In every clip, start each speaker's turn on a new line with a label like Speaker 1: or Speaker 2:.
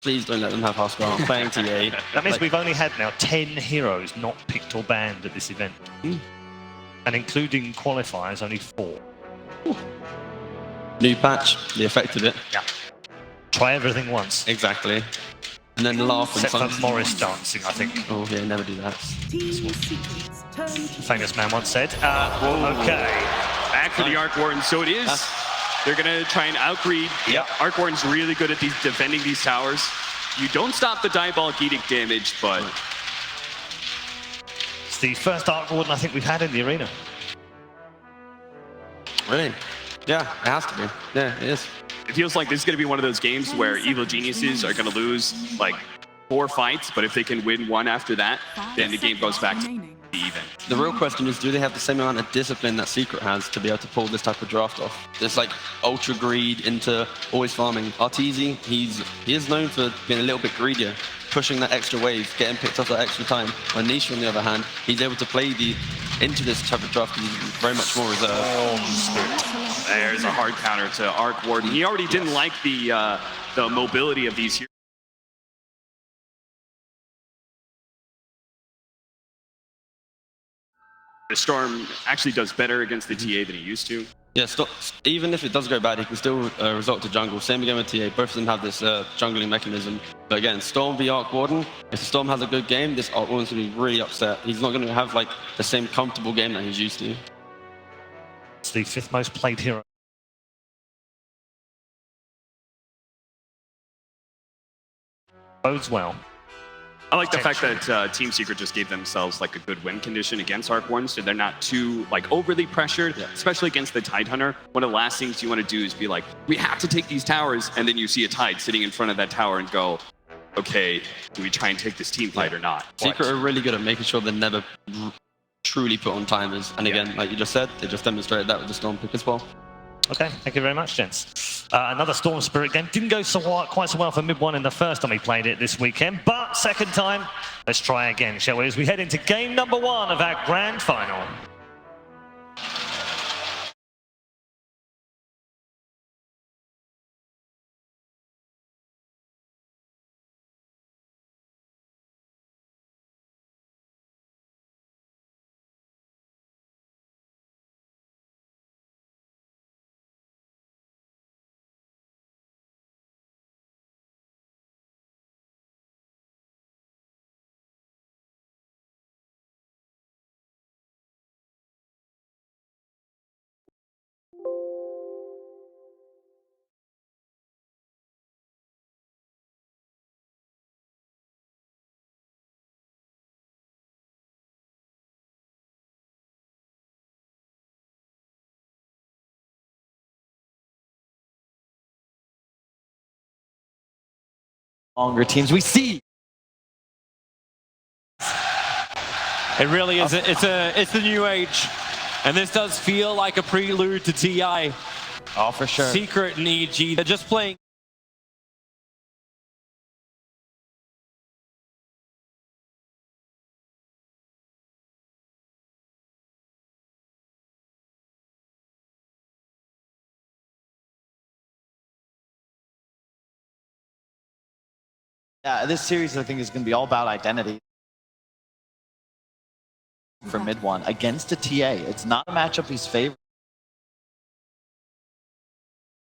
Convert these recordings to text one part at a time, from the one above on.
Speaker 1: Please don't let them have half score. I'm playing TA.
Speaker 2: That means we've only had now 10 heroes not picked or banned at this event. And including qualifiers, only 4.
Speaker 1: New patch, the effect of it.
Speaker 2: Yeah. Try everything once.
Speaker 1: Exactly. And then laugh and
Speaker 2: Except for Morris dancing, I think.
Speaker 1: Oh yeah, never do that.
Speaker 2: Famous man once said. Okay.
Speaker 3: Back for the Arc Warden. So it is. They're going to try and outgreed.
Speaker 2: Yep.
Speaker 3: Arc Warden's really good at defending these towers. You don't stop the Diabolic Edict damage, but...
Speaker 2: It's the first Arc Warden I think we've had in the arena.
Speaker 1: Really? Yeah, it has to be. Yeah, it is.
Speaker 3: It feels like this is going to be one of those games where Evil Geniuses are going to lose like 4 fights, but if they can win 1 after that, then the game goes back to the even.
Speaker 1: The real question is, do they have the same amount of discipline that Secret has to be able to pull this type of draft off? It's like ultra greed into always farming. Arteezy, he is known for being a little bit greedier, pushing that extra wave, getting picked off that extra time. When Nisha, on the other hand, he's able to play into this type of draft because he's very much more reserved.
Speaker 3: There's a hard counter to Arc Warden. He already didn't like the mobility of these heroes. The Storm actually does better against the TA than he used to.
Speaker 1: Yeah, even if it does go bad, he can still resort to jungle. Same again with TA. Both of them have this jungling mechanism. But again, Storm v Arc Warden. If the Storm has a good game, this Arc Warden's going to be really upset. He's not going to have like the same comfortable game that he's used to.
Speaker 2: It's the 5th most played hero. Bodes well.
Speaker 3: I like the fact that Team Secret just gave themselves like a good win condition against Arc Warden, so they're not too like overly pressured, especially against the Tidehunter. One of the last things you want to do is be like, we have to take these towers, and then you see a Tide sitting in front of that tower and go, okay, do we try and take this team fight or not?
Speaker 1: Secret are really good at making sure they never truly put on timers. And again, like you just said, they just demonstrated that with the Storm pick as well.
Speaker 2: Okay, thank you very much, gents. Another Storm Spirit game. Didn't go quite so well for Mid 1 in the first time we played it this weekend, but second time, let's try again, shall we, as we head into game number 1 of our grand final.
Speaker 4: Longer teams we see.
Speaker 5: It really is. It's the new age, and this does feel like a prelude to TI.
Speaker 4: Oh, for sure.
Speaker 5: Secret and EG, they're just playing.
Speaker 4: Yeah, this series I think is going to be all about identity. For Mid 1 against a TA. It's not a matchup he's favored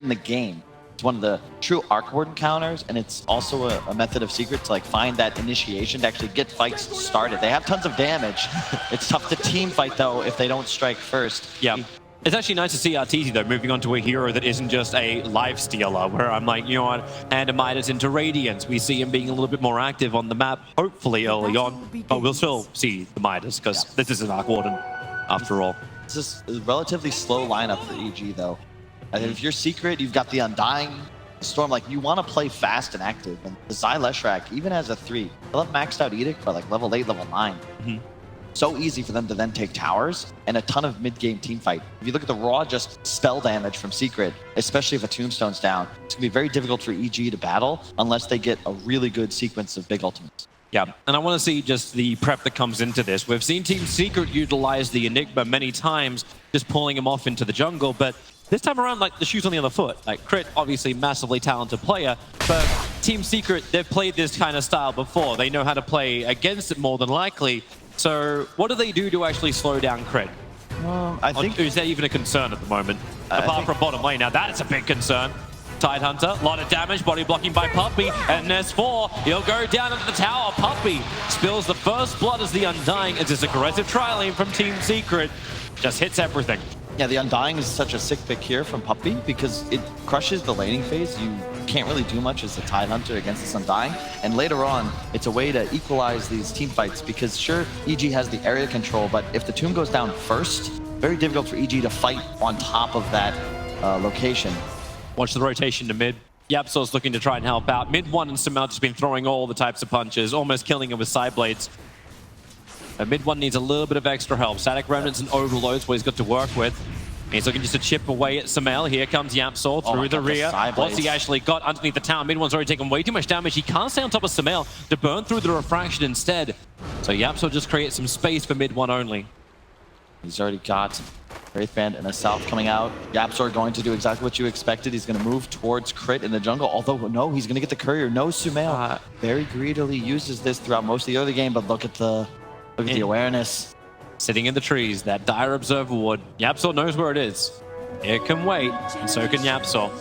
Speaker 4: in the game. It's one of the true Arc Warden counters, and it's also a method of Secret to like find that initiation to actually get fights started. They have tons of damage. It's tough to team fight though if they don't strike first.
Speaker 5: Yeah. It's actually nice to see Arteezy, though, moving on to a hero that isn't just a life stealer, where I'm like, you know what, and Midas into Radiance. We see him being a little bit more active on the map, hopefully early on. But we'll still see the Midas, because this is an Arc Warden, after all.
Speaker 4: It's just a relatively slow lineup for EG, though. And if you're Secret, you've got the Undying, Storm, like, you want to play fast and active. And the Zai Leshrac, even as a 3, they'll have maxed out Edict by like level 8, level 9. So easy for them to then take towers and a ton of mid-game team fight. If you look at the raw just spell damage from Secret, especially if a Tombstone's down, it's going to be very difficult for EG to battle unless they get a really good sequence of big ultimates.
Speaker 5: Yeah, and I want to see just the prep that comes into this. We've seen Team Secret utilize the Enigma many times, just pulling him off into the jungle, but this time around, like, the shoe's on the other foot. Like, Crit, obviously massively talented player, but Team Secret, they've played this kind of style before. They know how to play against it more than likely. So what do they do to actually slow down Crit?
Speaker 4: I think...
Speaker 5: Or is that even a concern at the moment? Apart from bottom lane. Now that's a big concern. Tidehunter, a lot of damage, body blocking by Puppey, and S4, he'll go down into the tower. Puppey spills the first blood as the Undying, as this aggressive tri-lane from Team Secret just hits everything.
Speaker 4: Yeah, the Undying is such a sick pick here from Puppey because it crushes the laning phase. You can't really do much as a Tidehunter against this Undying. And later on, it's a way to equalize these team fights because sure, EG has the area control, but if the tomb goes down first, very difficult for EG to fight on top of that location.
Speaker 5: Watch the rotation to mid. Yapsor's looking to try and help out. Mid 1 and Sumail just been throwing all the types of punches, almost killing him with side blades. Mid 1 needs a little bit of extra help. Static Remnants and Overloads what he's got to work with. He's looking just to chip away at Sumail. Here comes Yapsor through the rear. What's he actually got underneath the tower? Mid 1's already taken way too much damage. He can't stay on top of Sumail to burn through the refraction instead. So Yapsor just creates some space for mid 1 only.
Speaker 4: He's already got Wraithband and a South coming out. Yapsor going to do exactly what you expected. He's going to move towards Crit in the jungle. Although, no, he's going to get the courier. No, Sumail very greedily uses this throughout most of the early game, but look at the awareness.
Speaker 5: Sitting in the trees, that dire observer ward. Yapsor knows where it is. It can wait, and so can Yapsor.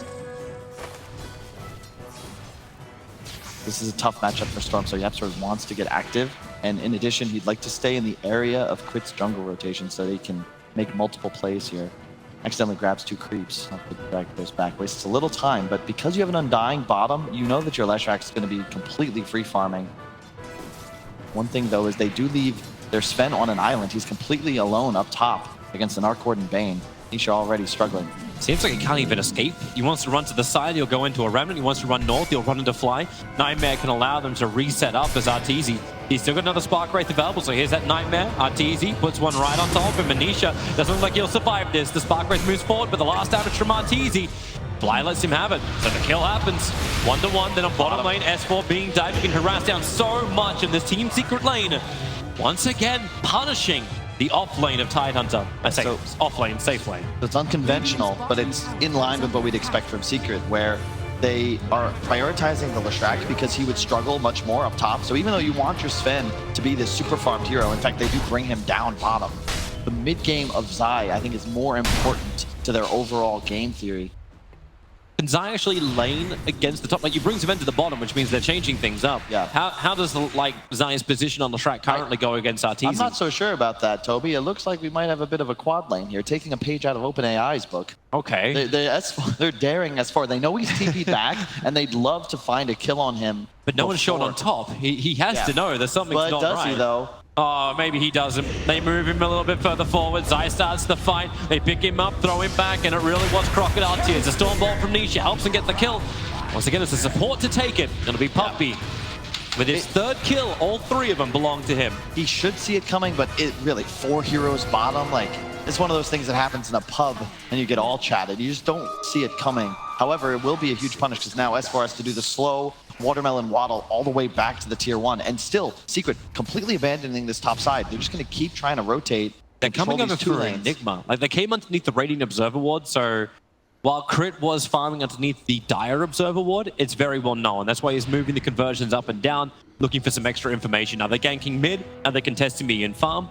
Speaker 4: This is a tough matchup for Storm, so Yapsor wants to get active. And in addition, he'd like to stay in the area of Crit's jungle rotation so they can make multiple plays here. Accidentally grabs 2 creeps. I'll put the drag goes back. Wastes a little time, but because you have an Undying bottom, you know that your Leshrac is going to be completely free farming. One thing though is they do leave their Sven on an island. He's completely alone up top against an Arc Ward and Bane. Nisha already struggling.
Speaker 5: Seems like he can't even escape. He wants to run to the side, he'll go into a Remnant. He wants to run north, he'll run into Fly. Nightmare can allow them to reset up as Arteezy. He's still got another Spark Wraith available, so here's that Nightmare. Arteezy puts one right on top of him. Manisha doesn't look like he'll survive this. The Spark Wraith moves forward, but the last damage from Arteezy. Fly lets him have it, so the kill happens. 1-1, then on bottom lane, S4 being dived, being harassed down so much in this Team Secret lane. Once again, punishing the off lane of Tidehunter. I say off lane, safe lane.
Speaker 4: So it's unconventional, but it's in line with what we'd expect from Secret, where they are prioritizing the Leshrac because he would struggle much more up top. So even though you want your Sven to be this super farmed hero, in fact, they do bring him down bottom. The mid game of Zai, I think, is more important to their overall game theory.
Speaker 5: Can Zai actually lane against the top? Like, you bring Sven to the bottom, which means they're changing things up.
Speaker 4: Yeah.
Speaker 5: How does Zai's position on the track currently go against Arteezy?
Speaker 4: I'm not so sure about that, Toby. It looks like we might have a bit of a quad lane here, taking a page out of OpenAI's book.
Speaker 5: Okay.
Speaker 4: They're daring S4. They know he's TP'd back, and they'd love to find a kill on him.
Speaker 5: But no one's shown on top. He has to know there's something not right.
Speaker 4: But does he, though?
Speaker 5: Oh, maybe he doesn't. They move him a little bit further forward. Zai starts the fight. They pick him up, throw him back, and it really was Crocodile Tears. A Storm Bolt from Nisha helps him get the kill. Once again, it's a support to take it. It'll be Puppey. With his third kill, all 3 of them belong to him.
Speaker 4: He should see it coming, but it really, 4 heroes bottom, like, it's one of those things that happens in a pub and you get all chatted. You just don't see it coming. However, it will be a huge punish because now S4 has to do the slow watermelon waddle all the way back to the tier 1. And still, Secret completely abandoning this top side. They're just going to keep trying to rotate.
Speaker 5: They're coming over through Enigma. Like, they came underneath the Radiant Observer Ward, so while Crit was farming underneath the Dire Observer Ward, it's very well known. That's why he's moving the conversions up and down, looking for some extra information. Are they ganking mid? Are they contesting the in-farm?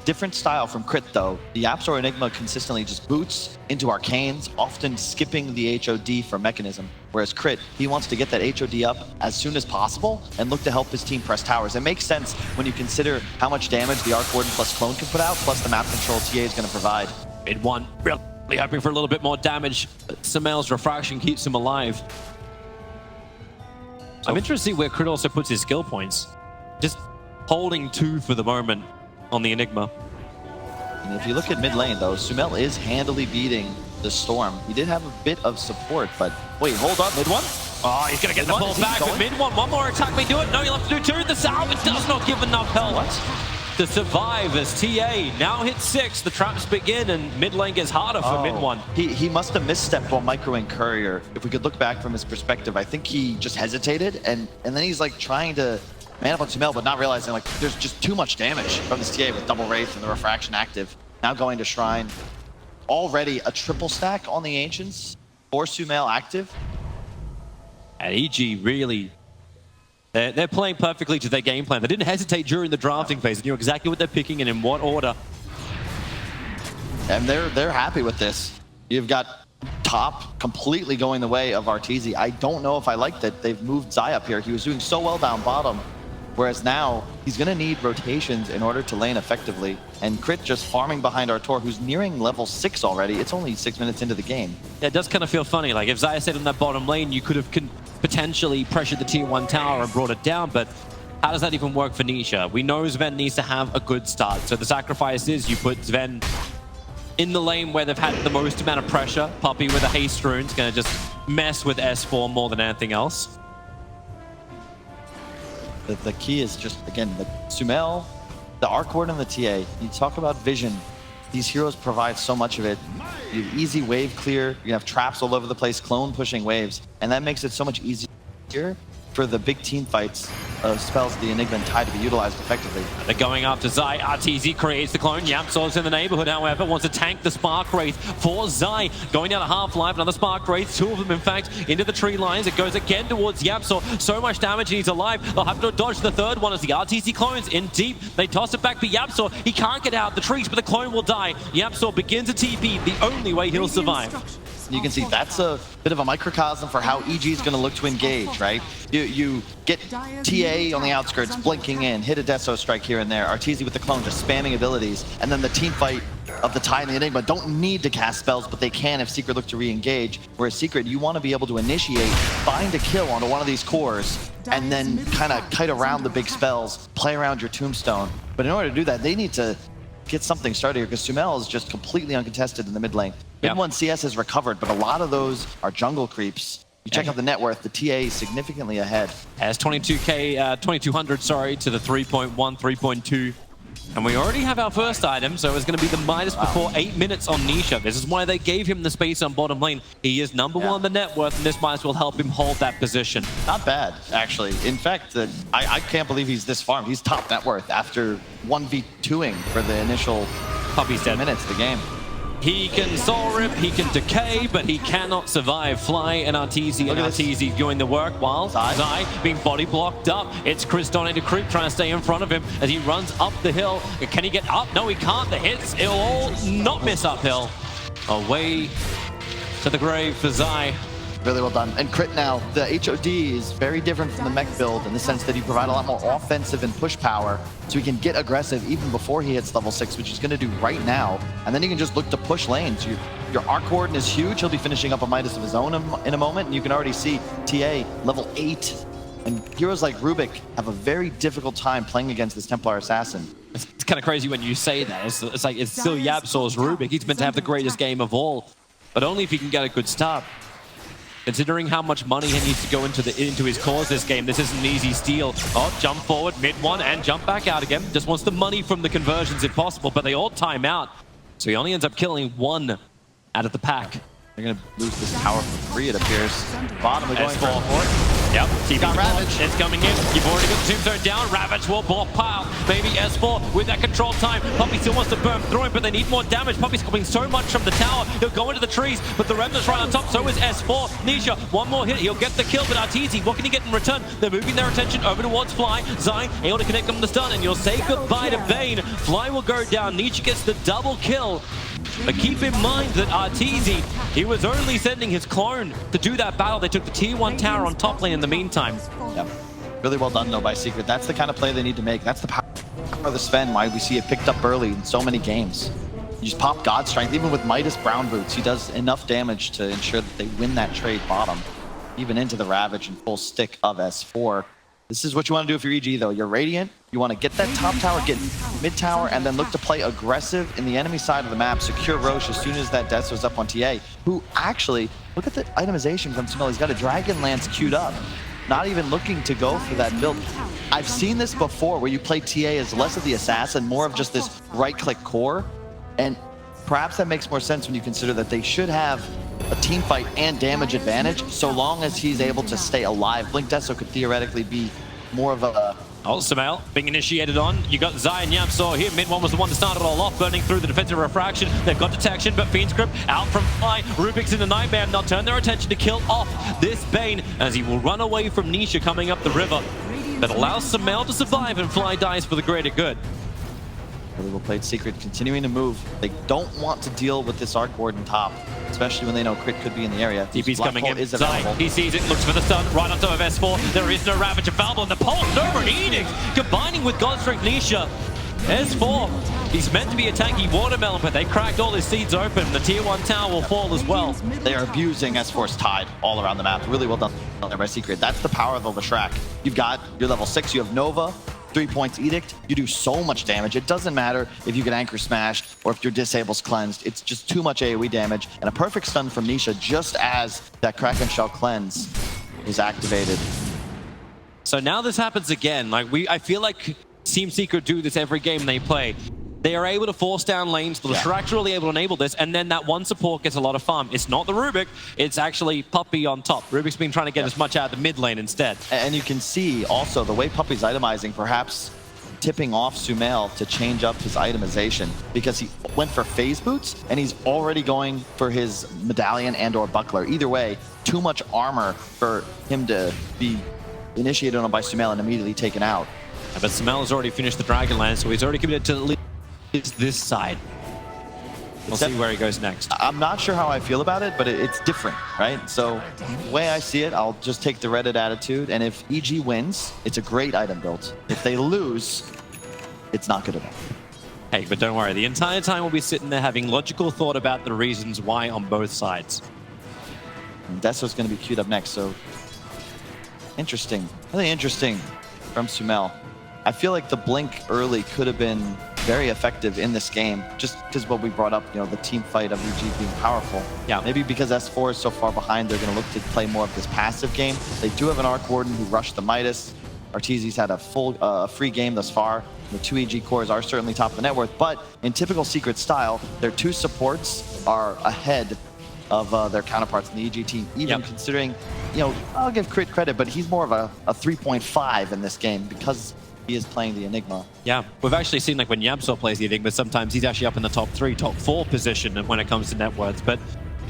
Speaker 4: Different style from Crit, though. The Yapsor Enigma consistently just boots into Arcanes, often skipping the HOD for Mechanism. Whereas Crit, he wants to get that HOD up as soon as possible and look to help his team press towers. It makes sense when you consider how much damage the Arc Warden plus Clone can put out, plus the map control TA is going to provide.
Speaker 5: Mid 1, really hoping for a little bit more damage. Sumail's refraction keeps him alive. I'm interested to see where Crit also puts his skill points. Just holding 2 for the moment on the Enigma.
Speaker 4: And if you look at mid lane, though, Sumail is handily beating the Storm. He did have a bit of support, but wait, hold up, mid 1?
Speaker 5: Oh, he's going to get the ball back with mid 1. One more attack may do it. No, you'll have to do 2. The salvage does not give enough help to survive as TA now hits 6. The traps begin and mid lane gets harder for mid 1.
Speaker 4: He must have misstepped while microing Courier. If we could look back from his perspective, I think he just hesitated and then he's like trying to man up on Sumail, but not realizing like there's just too much damage from this TA with double Wraith and the refraction active. Now going to Shrine. Already a triple stack on the Ancients for Sumail active.
Speaker 5: And EG really, they're playing perfectly to their game plan. They didn't hesitate during the drafting phase. They knew exactly what they're picking and in what order.
Speaker 4: And they're happy with this. You've got top completely going the way of Arteezy. I don't know if I like that they've moved Zai up here. He was doing so well down bottom, whereas now he's going to need rotations in order to lane effectively. And Crit just farming behind Artur, who's nearing level 6 already. It's only 6 minutes into the game.
Speaker 5: Yeah, it does kind of feel funny. Like if Zaya stayed in that bottom lane, you could have potentially pressured the tier 1 tower and brought it down, but how does that even work for Nisha? We know Sven needs to have a good start. So the sacrifice is you put Sven in the lane where they've had the most amount of pressure. Puppey with a haste rune is going to just mess with S4 more than anything else.
Speaker 4: The key is just, again, the Sumail, the Arc Ward, and the TA. You talk about vision. These heroes provide so much of it. You have easy wave clear. You have traps all over the place, clone pushing waves. And that makes it so much easier for the big team fights of spells, the Enigma and Tide, to be utilized effectively.
Speaker 5: They're going after Zai. Arteezy creates the clone. Yamsor's in the neighborhood, however, wants to tank the Spark Wraith for Zai. Going down to half-life, another Spark Wraith, 2 of them, in fact, into the tree lines. It goes again towards Yamsor. So much damage, and he's alive. They'll have to dodge the third one as the Arteezy clones in deep. They toss it back for Yamsor. He can't get out the trees, but the clone will die. Yamsor begins a TP, the only way he'll survive.
Speaker 4: You can see that's a bit of a microcosm for how EG is going to look to engage, right? You get TA on the outskirts, blinking in, hit a Deso strike here and there. Arteezy with the clone just spamming abilities. And then the team fight of the Tide and the Enigma don't need to cast spells, but they can if Secret look to re-engage. Whereas Secret, you want to be able to initiate, find a kill onto one of these cores, and then kind of kite around the big spells, play around your tombstone. But in order to do that, they need to get something started here, because Sumail is just completely uncontested in the mid lane. Mid 1 CS has recovered, but a lot of those are jungle creeps. You check out the net worth, the TA is significantly ahead.
Speaker 5: As 2200, sorry, to the 3.1, 3.2. And we already have our first item, so it's going to be the Midas before 8 minutes on Nisha. This is why they gave him the space on bottom lane. He is number 1 on the net worth, and this Midas will help him hold that position.
Speaker 4: Not bad, actually. In fact, I can't believe he's this farmed. He's top net worth after 1v2ing for the initial
Speaker 5: Puppey's dead
Speaker 4: minutes of the game.
Speaker 5: He can soul rip, he can decay, but he cannot survive. Fly and Arteezy, and Arteezy doing the work while Zai being body blocked up. It's Chris Donate to Creep trying to stay in front of him as he runs up the hill. Can he get up? No, he can't. The hits, it'll all not miss uphill. Away to the grave for Zai.
Speaker 4: Really well done. And Crit now, the HOD is very different from the mech build in the sense that you provide a lot more offensive and push power, so he can get aggressive even before he hits level 6, which he's going to do right now. And then he can just look to push lanes. Your Arc Warden is huge. He'll be finishing up a Midas of his own in a moment, and you can already see TA level 8. And heroes like Rubik have a very difficult time playing against this Templar Assassin.
Speaker 5: It's kind of crazy when you say that. It's like it's still Yabsor's Rubik. He's meant to have the greatest game of all, but only if he can get a good start. Considering how much money he needs to go into his cause this game, this isn't an easy steal. Oh, jump forward, mid 1, and jump back out again. Just wants the money from the conversions if possible, but they all time out. So he only ends up killing 1 out of the pack.
Speaker 4: They're going to lose this tower for free, it appears. Bottom, they're going for it.
Speaker 5: Yep,
Speaker 4: got Ravage.
Speaker 5: It's coming in. You've already got the tombstone down. Ravage will block pile. Maybe S4 with that control time. Puppey still wants to burn through him, but they need more damage. Puppey's coming so much from the tower. He'll go into the trees, but the Remnant's right on top. So is S4. Nisha, one more hit. He'll get the kill, but Arteezy, what can he get in return? They're moving their attention over towards Fly. Zai able to connect them with the stun, and you'll say goodbye to Vayne. Fly will go down. Nisha gets the double kill. But keep in mind that Arteezy, he was only sending his clone to do that battle. They took the tier 1 tower on top lane in the meantime.
Speaker 4: Yep. Really well done, though, by Secret. That's the kind of play they need to make. That's the power of the Sven, why we see it picked up early in so many games. You just pop God Strength. Even with Midas Brown Boots, he does enough damage to ensure that they win that trade bottom, even into the Ravage and full stick of S4. This is what you want to do if you're EG, though. You're Radiant. You want to get that top tower, get mid tower, and then look to play aggressive in the enemy side of the map. Secure Roche as soon as that Deso's up on TA, who actually, look at the itemization from Sumail. He's got a Dragon Lance queued up. Not even looking to go for that build. I've seen this before where you play TA as less of the assassin, more of just this right-click core. And perhaps that makes more sense when you consider that they should have a team fight and damage advantage so long as he's able to stay alive. Blink Deso could theoretically be more of a
Speaker 5: Oh, Sumail being initiated on. You got Zai and Yapsaw here. Mid one was the one that started it all off, burning through the defensive refraction. They've got detection, but Fiend's Grip out from Fly. Rubik's in the Nightmare, and they'll turn their attention to kill off this Bane as he will run away from Nisha coming up the river. That allows Sumail to survive, and Fly dies for the greater good.
Speaker 4: Really well played, Secret continuing to move. They don't want to deal with this Arc Warden top, especially when they know Crit could be in the area.
Speaker 5: TP's coming in.
Speaker 4: Zai,
Speaker 5: he sees it, looks for the stun, right on top of S4. There is no Ravage available, and the Pulse over an Edict, combining with God Strength Nisha. S4, he's meant to be a tanky watermelon, but they cracked all his seeds open. The tier 1 tower will fall as well.
Speaker 4: They are abusing S4's Tide all around the map. Really well done there by Secret. That's the power of the Leshrac. You've got your level 6, you have Nova, 3 points Edict, you do so much damage. It doesn't matter if you get Anchor Smashed or if your Disable's cleansed. It's just too much AoE damage. And a perfect stun from Nisha just as that Kraken Shell cleanse is activated.
Speaker 5: So now this happens again. I feel like Team Secret do this every game they play. They are able to force down lanes. The Leshrac are really able to enable this, and then that one support gets a lot of farm. It's not the Rubik, it's actually Puppey on top. Rubik's been trying to get as much out of the mid lane instead.
Speaker 4: And you can see also the way Puppey's itemizing, perhaps tipping off Sumail to change up his itemization, because he went for phase boots and he's already going for his medallion and or buckler. Either way, too much armor for him to be initiated on by Sumail and immediately taken out.
Speaker 5: But Sumail has already finished the Dragonlance, so he's already committed to at least this side. We'll see where he goes next.
Speaker 4: I'm not sure how I feel about it, but it's different, right? So the way I see it, I'll just take the Reddit attitude, and if EG wins, it's a great item build. If they lose, it's not good enough.
Speaker 5: Hey, but don't worry, the entire time we'll be sitting there having logical thought about the reasons why on both sides.
Speaker 4: And Deso's going to be queued up next, so interesting. Really interesting from Sumail. I feel like the blink early could have been very effective in this game, just because what we brought up, you know, the team fight of EG being powerful.
Speaker 5: Yeah.
Speaker 4: Maybe because S4 is so far behind, they're going to look to play more of this passive game. They do have an Arc Warden who rushed the Midas. Arteezy's had a full free game thus far. The 2 EG cores are certainly top of the net worth, but in typical Secret style, their 2 supports are ahead of their counterparts in the EG team, even considering, you know, I'll give Crit credit, but he's more of a 3.5 in this game because he is playing the Enigma.
Speaker 5: Yeah, we've actually seen, like, when Yamsor plays the Enigma, sometimes he's actually up in the top 3, top 4 position when it comes to net worths. But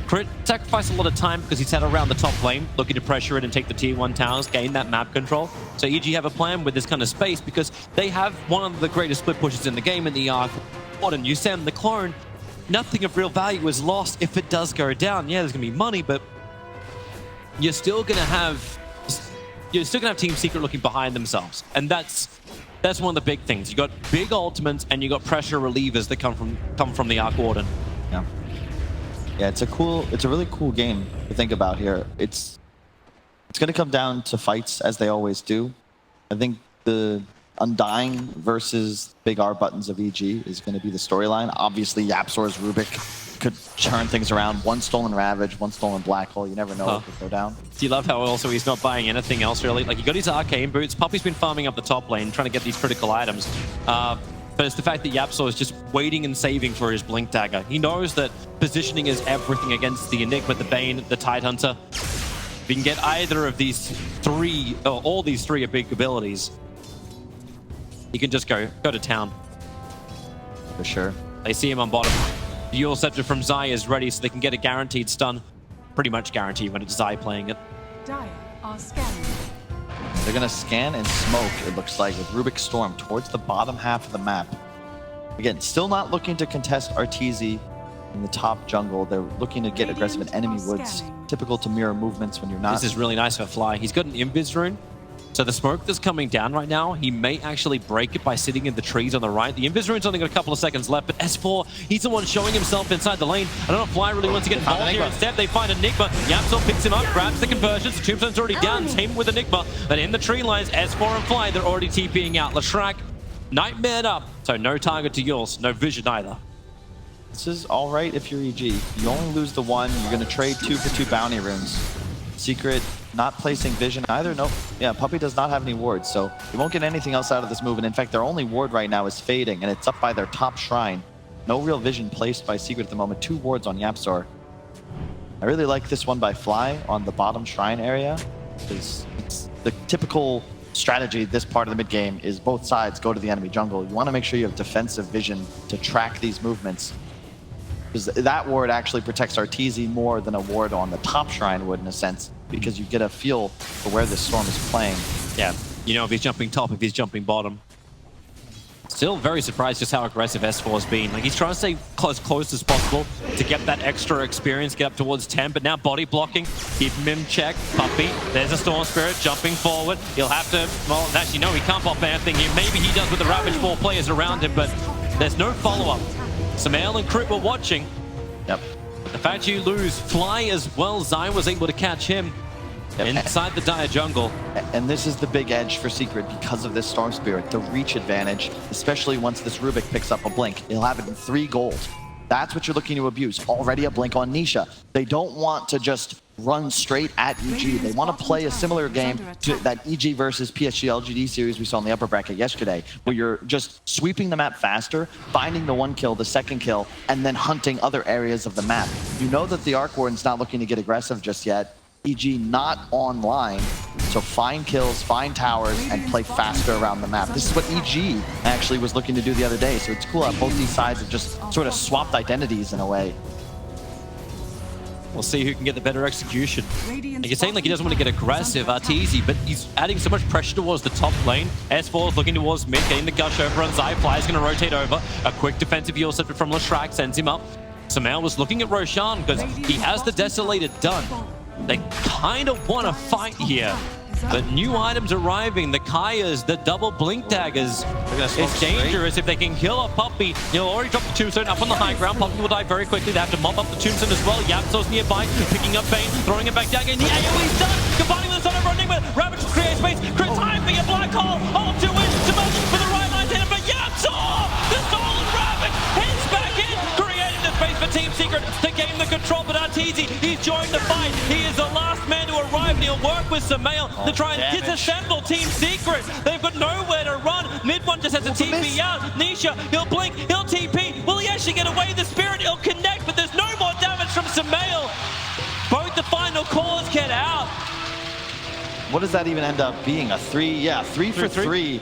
Speaker 5: Crit sacrificed a lot of time because he's had around the top lane, looking to pressure it and take the tier 1 towers, gain that map control. So EG have a plan with this kind of space because they have one of the greatest split pushes in the game in the Arc. And you send the clone, nothing of real value is lost if it does go down. Yeah, there's going to be money, but you're still going to have Team Secret looking behind themselves. And that's one of the big things. You got big ultimates and you got pressure relievers that come from the Arc Warden.
Speaker 4: Yeah, it's a really cool game to think about here. It's going to come down to fights as they always do. I think the Undying versus big R buttons of EG is going to be the storyline. Obviously, Yapsor's Rubik could turn things around. One stolen Ravage, one stolen Black Hole. You never know what could go down.
Speaker 5: Do you love how also he's not buying anything else really? Like, he got his Arcane Boots. Puppey's been farming up the top lane, trying to get these critical items. But it's the fact that Yapsor is just waiting and saving for his Blink Dagger. He knows that positioning is everything against the Enigma, the Bane, the Tidehunter. If he can get either of these 3, or all these 3 are big abilities, he can just go to town.
Speaker 4: For sure.
Speaker 5: They see him on bottom. The Eul Scepter from Zai is ready, so they can get a guaranteed stun. Pretty much guaranteed when it's Zai playing it.
Speaker 6: Dire are scanning.
Speaker 4: They're going to scan and smoke, it looks like, with Rubik Storm towards the bottom half of the map. Again, still not looking to contest Arteezy in the top jungle. They're looking to get aggressive in enemy woods. Typical to mirror movements when you're not.
Speaker 5: This is really nice for Fly. He's got an Invis rune. So the smoke that's coming down right now, he may actually break it by sitting in the trees on the right. The Invis rune's only got a couple of seconds left, but S4, he's the one showing himself inside the lane. I don't know if Fly really wants to get involved here. Instead, they find Enigma. Yapsor picks him up, grabs the conversions. The tombstone's already down. Same with Enigma. But in the tree lines, S4 and Fly, they're already TPing out. Leshrac, nightmared up. So no target to Yules, no vision either.
Speaker 4: This is all right if you're EG. You only lose the 1. You're going to trade 2 for 2 bounty runes. Secret not placing vision either. Nope. Yeah, Puppey does not have any wards, so you won't get anything else out of this move. And in fact, their only ward right now is fading, and it's up by their top shrine. No real vision placed by Secret at the moment. 2 wards on Yapsor. I really like this one by Fly on the bottom shrine area, because it's the typical strategy this part of the mid game is both sides go to the enemy jungle. You want to make sure you have defensive vision to track these movements, because that ward actually protects Arteezy more than a ward on the top shrine would, in a sense, because you get a feel for where this storm is playing.
Speaker 5: Yeah, you know, if he's jumping top, if he's jumping bottom. Still very surprised just how aggressive S4 has been. Like, he's trying to stay close as possible to get that extra experience, get up towards 10, but now body blocking, keep him in check. Puppey, there's a Storm Spirit jumping forward. He'll have to, well, actually, no, he can't pop anything here. Maybe he does with the Ravage 4 players around him, but there's no follow-up. Samael and Crit were watching.
Speaker 4: Yep.
Speaker 5: The fact you lose Fly as well, Zion was able to catch him inside the dire jungle.
Speaker 4: And this is the big edge for Secret because of this Storm Spirit, the reach advantage, especially once this Rubik picks up a blink. He'll have it in 3 gold. That's what you're looking to abuse. Already a blink on Nisha. They don't want to just run straight at EG. They want to play a similar game to that EG versus PSG LGD series we saw in the upper bracket yesterday, where you're just sweeping the map faster, finding the 1 kill, the 2nd kill, and then hunting other areas of the map. You know that the Arc Warden's not looking to get aggressive just yet. EG not online, so find kills, find towers, and play faster around the map. This is what EG actually was looking to do the other day, so it's cool how both these sides have just sort of swapped identities in a way.
Speaker 5: We'll see who can get the better execution. Like, you're saying like he doesn't want to get aggressive, Arteezy, but he's adding so much pressure towards the top lane. S4 is looking towards mid, getting the gush over on Zai. Fly is going to rotate over. A quick defensive heal set from Leshrac sends him up. Samael was looking at Roshan because he has the Desolator done. They kind of want to fight here. But new items arriving, the Kayas, the double blink daggers. It's dangerous if they can kill a Puppey. He'll already drop the tombstone up on the high ground. Puppey will die very quickly. They have to mop up the tombstone as well. Yapso's nearby, picking up Bane, throwing it back down again. The AoE's done! Combining with the Son of Enigma. Ravage will create space. Crit timing a black hole. All to it. To Melch for the right line to hit him. But Yapso! The stolen Ravage hits back in. Creating the space for Team Secret to gain the control. But Arteezy, he's joined the fight. He is the last man to arrive, and he'll work with Samael to try and disassemble Team Secret. They've got nowhere to run. Mid one just has a TP out. Nisha, he'll blink, he'll TP. Will he actually get away? The Spirit, he'll connect, but there's no more damage from Samael. Both the final cores get out.
Speaker 4: What does that even end up being? A 3? Yeah, 3 for 3.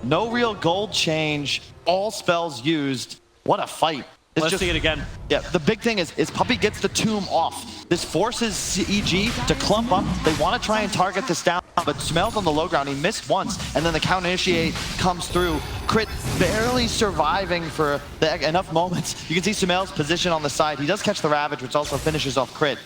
Speaker 4: No real gold change. All spells used. What a fight.
Speaker 5: Let's see it again.
Speaker 4: Yeah, the big thing is Puppey gets the tomb off. This forces EG to clump up. They want to try and target this down, but Smel's on the low ground. He missed once, and then the counter initiate comes through. Crit barely surviving for enough moments. You can see Smel's position on the side. He does catch the Ravage, which also finishes off Crit.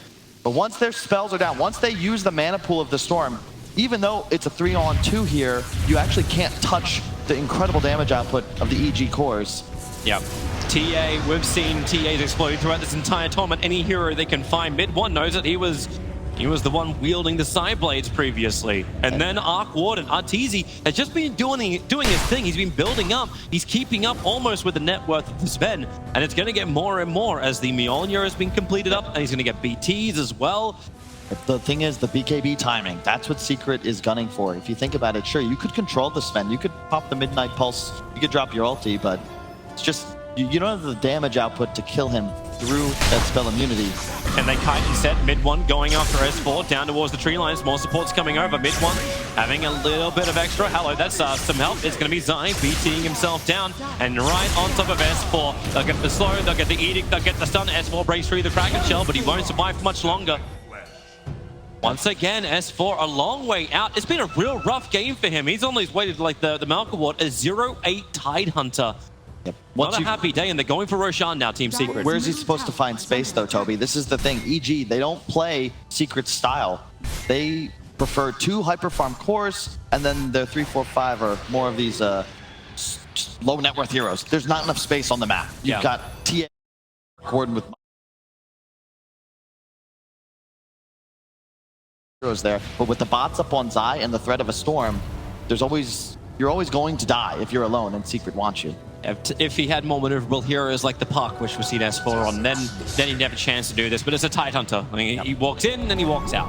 Speaker 4: But once their spells are down, once they use the mana pool of the Storm, even though it's a 3-on-2 here, you actually can't touch the incredible damage output of the EG cores.
Speaker 5: Yep. TA, we've seen TAs explode throughout this entire tournament. Any hero they can find. Mid one knows that he was the one wielding the side blades previously. And then Arc Warden, Arteezy, has just been doing his thing. He's been building up. He's keeping up almost with the net worth of the Sven. And it's going to get more and more as the Mjolnir has been completed up. And he's going to get BTs as well.
Speaker 4: The thing is, the BKB timing, that's what Secret is gunning for. If you think about it, sure, you could control the Sven. You could pop the Midnight Pulse. You could drop your ulti, but it's just, you don't have the damage output to kill him through that spell immunity.
Speaker 5: And they kite and set mid one going after S4 down towards the tree lines. More support's coming over. Mid one having a little bit of extra. Hello, that's some help. It's going to be Zai BTing himself down and right on top of S4. They'll get the slow, they'll get the edict, they'll get the stun. S4 breaks through the Kraken shell, but he won't survive for much longer. Once again, S4 a long way out. It's been a real rough game for him. He's on his way to like the Malka Ward, a 0-8 Tide Hunter.
Speaker 4: Yep.
Speaker 5: Not a happy day, and they're going for Roshan now, Team Secret.
Speaker 4: Where is he supposed to find space, though, Toby? This is the thing. EG, they don't play Secret style. They prefer 2 hyper farm cores, and then their 3, 4, 5 are more of these low net worth heroes. There's not enough space on the map. You've got TA Gordon with heroes there, but with the bots up on Zai and the threat of a storm, you're always going to die if you're alone and Secret wants you.
Speaker 5: If he had more maneuverable heroes like the Puck, which we've seen S4 on, then he'd have a chance to do this. But it's a Tide Hunter. I mean, he walks in and he walks out.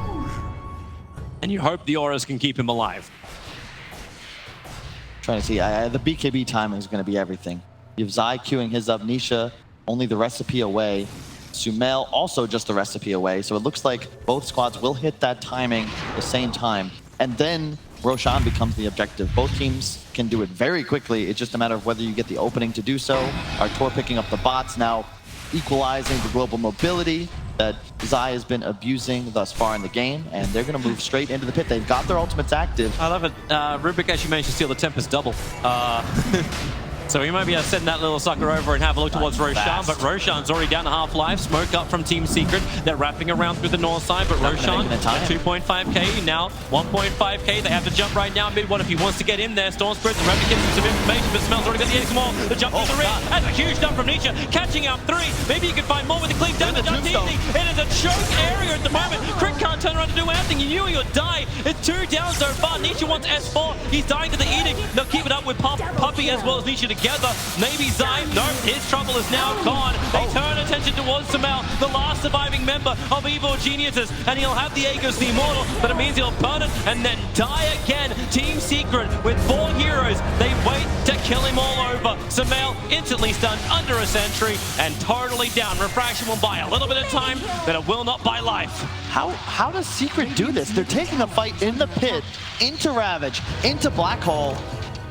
Speaker 5: And you hope the auras can keep him alive.
Speaker 4: Trying to see, the BKB timing is going to be everything. You have Zai queuing his up, Nisha only the recipe away. Sumail also just the recipe away, so it looks like both squads will hit that timing at the same time. and then Roshan becomes the objective. Both teams can do it very quickly. It's just a matter of whether you get the opening to do so. Artur picking up the bots now, equalizing the global mobility that Zai has been abusing thus far in the game, and they're going to move straight into the pit. They've got their ultimates active.
Speaker 5: I love it. Rubik actually managed to steal the Tempest double. So he might be able to send that little sucker over and have a look towards Roshan, but Roshan's already down to half-life. Smoke up from Team Secret. They're wrapping around through the north side, but Roshan at 2.5k, now 1.5k. They have to jump right now, mid one if he wants to get in there. Storm Spirit, the Rabbit gets some information, but Smell's already got the X more. The jump through the ring. That's a huge dump from Nisha, catching out 3. Maybe you can find more with the clean damage. It is a choke area at the moment. Crit can't turn around to do anything. You knew he would die. It's 2 down so far. Nisha wants S4. He's dying to the Edict. They'll keep it up with Puppy as well as Nisha together. Maybe Zai. No, his trouble is now gone. They turn attention towards Samel, the last surviving member of Evil Geniuses, and he'll have the Aegis the Immortal, but it means he'll burn it and then die again. Team Secret with 4 heroes. They wait to kill him all over. Samel instantly stunned under a sentry and totally down. Refraction will buy a little bit of time, but it will not buy life.
Speaker 4: How does Secret do this? They're taking a fight in the pit, into Ravage, into Black Hole,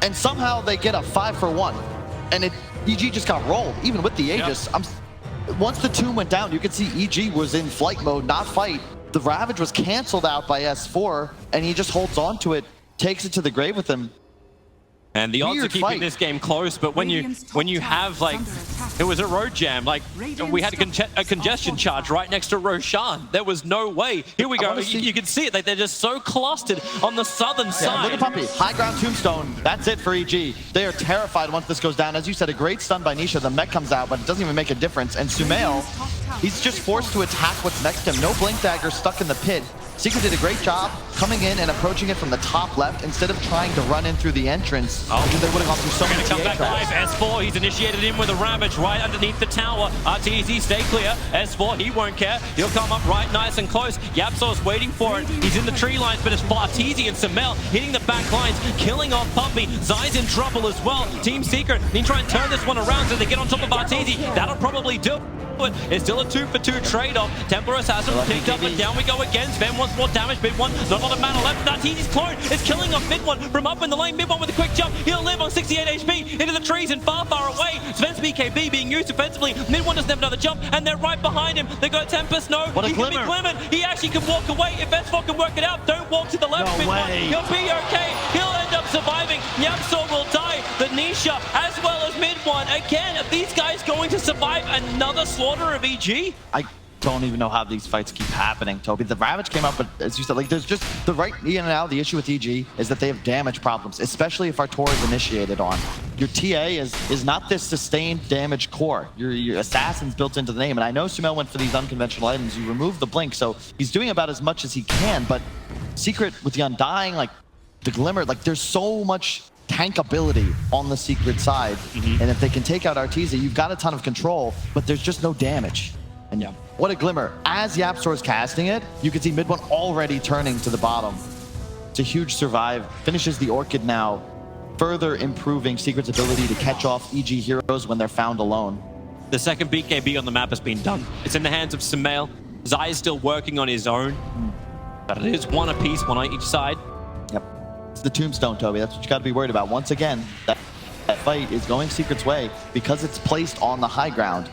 Speaker 4: and somehow they get a 5-for-1. And EG just got rolled, even with the Aegis. Yep. Once the tomb went down, you could see EG was in flight mode, not fight. The Ravage was canceled out by S4, and he just holds on to it, takes it to the grave with him.
Speaker 5: And the odds of keeping this game close, but when you have, like, it was a road jam, like, we had a congestion charge right next to Roshan. There was no way. Here we go. You can see it. Like, they're just so clustered on the southern side.
Speaker 4: Look at Puppy. High ground tombstone. That's it for EG. They are terrified once this goes down. As you said, a great stun by Nisha. The mech comes out, but it doesn't even make a difference. And Sumail, he's just forced to attack what's next to him. No Blink Dagger stuck in the pit. Secret did a great job coming in and approaching it from the top left instead of trying to run in through the entrance. They would have gone through so many
Speaker 5: come back live. S4, he's initiated in with a Ravage right underneath the tower. RTZ, stay clear. S4, he won't care. He'll come up right nice and close. Yapso's waiting for it. He's in the tree lines, but it's Arteezy and Samel hitting the back lines, killing off Puppy. Zai's in trouble as well. Team Secret, they try and turn this one around so they get on top of Arteezy. That'll probably do it. It's still a 2-for-2 trade-off. Templar Assassin picked up, and down we go again. Sven wants more damage. Mid one, not a lot of mana left. Arteezy's clone is killing off mid one from up in the lane. Mid one with a quick jump. He'll live on 68 HP into the trees and far, far away. Sven's BKB being used defensively. Mid one doesn't have another jump, and they're right behind him. They got Tempest. No, he can be Glimmered. He actually can walk away. If S4 can work it out, don't walk to the left. Mid one, he'll be okay. He'll end up surviving. Yamso will die. The Nisha as well as mid one. Again, are these guys going to survive another slaughter of EG?
Speaker 4: I don't even know how these fights keep happening, Toby. The Ravage came up, but as you said, like, there's just the right in and out. The issue with EG is that they have damage problems, especially if Artur is initiated on. Your TA is not this sustained damage core. Your assassin's built into the name, and I know Sumail went for these unconventional items. You remove the blink, so he's doing about as much as he can, but Secret with the Undying, like the Glimmer, like there's so much tankability on the Secret side, and if they can take out Arteezy, you've got a ton of control, but there's just no damage. And what a Glimmer. As Yapsor's casting it, you can see mid one already turning to the bottom. It's a huge survive. Finishes the Orchid now, further improving Secret's ability to catch off EG heroes when they're found alone.
Speaker 5: The second BKB on the map has been done. It's in the hands of Sumail. Zai is still working on his own, but it is one apiece, one on each side.
Speaker 4: It's the tombstone, Toby. That's what you got to be worried about. Once again, that fight is going Secret's way because it's placed on the high ground.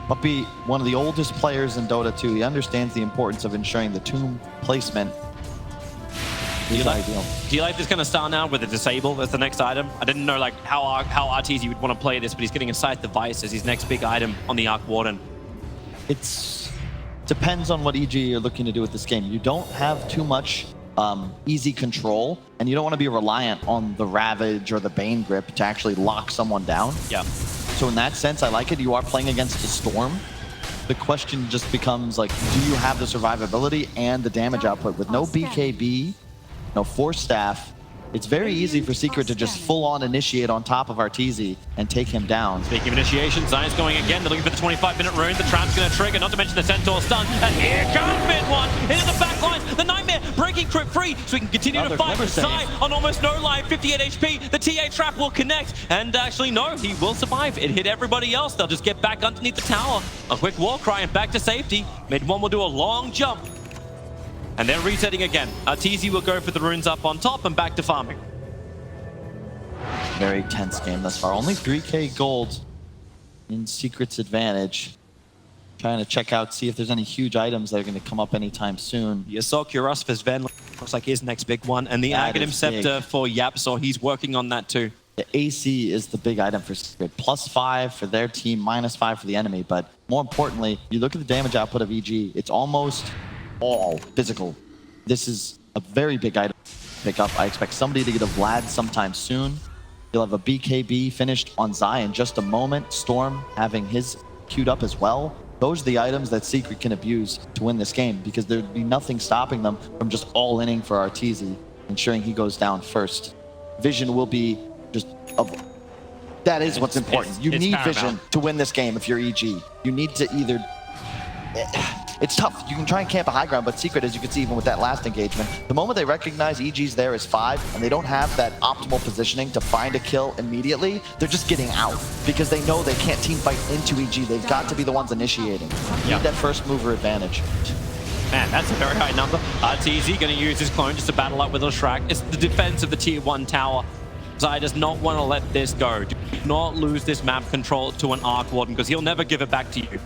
Speaker 4: Puppy, one of the oldest players in Dota 2, he understands the importance of ensuring the tomb placement is ideal.
Speaker 5: Do you like this kind of style now with the disable as the next item? I didn't know like how Arteezy would want to play this, but he's getting a Scythe Device as his next big item on the Arc Warden.
Speaker 4: It depends on what EG you're looking to do with this game. You don't have too much easy control, and you don't want to be reliant on the Ravage or the Bane Grip to actually lock someone down. So in that sense, I like it. You are playing against the Storm. The question just becomes like, do you have the survivability and the damage output? With no BKB, no Force Staff, it's very easy for Secret to just full-on initiate on top of Arteezy and take him down.
Speaker 5: Speaking of initiation, Zion's going again. They're looking for the 25-minute rune. The trap's going to trigger, not to mention the Centaur stun. And here comes mid one into the back lines. The Nightmare breaking crypt free, so we can continue to fight. Zai on almost no life, 58 HP. The TA trap will connect. And actually, no, he will survive. It hit everybody else. They'll just get back underneath the tower. A quick war cry and back to safety. Mid one will do a long jump. And they're resetting again. Arteezy will go for the runes up on top and back to farming.
Speaker 4: Very tense game thus far. Only 3k gold in Secret's advantage. Trying to check out, see if there's any huge items that are going to come up anytime soon.
Speaker 5: The Assault Cuirass for Sven looks like his next big one. And the
Speaker 4: That
Speaker 5: Aghanim
Speaker 4: is
Speaker 5: Scepter
Speaker 4: big.
Speaker 5: for Yapzor, he's working on that too.
Speaker 4: The AC is the big item for Secret. +5 for their team, -5 for the enemy. But more importantly, you look at the damage output of EG, it's almost all physical. This is a very big item to pick up. I expect somebody to get a Vlad sometime soon. You'll have a BKB finished on Zai in just a moment. Storm having his queued up as well. Those are the items that Secret can abuse to win this game, because there'd be nothing stopping them from just all-inning for Arteezy, ensuring he goes down first. Vision will be just... that is what's important. You need
Speaker 5: paramount.
Speaker 4: vision to win this game if you're EG. You need to either... It's tough. You can try and camp a high ground, but Secret, as you can see even with that last engagement, the moment they recognize EG's there is 5 and they don't have that optimal positioning to find a kill immediately, they're just getting out because they know they can't team fight into EG. They've got to be the ones initiating. You need that first mover advantage.
Speaker 5: Man, that's a very high number. Arteezy going to use his clone just to battle up with Leshrac. It's the defense of the tier 1 tower. Zai does not want to let this go. Do not lose this map control to an Arc Warden, because he'll never give it back to you.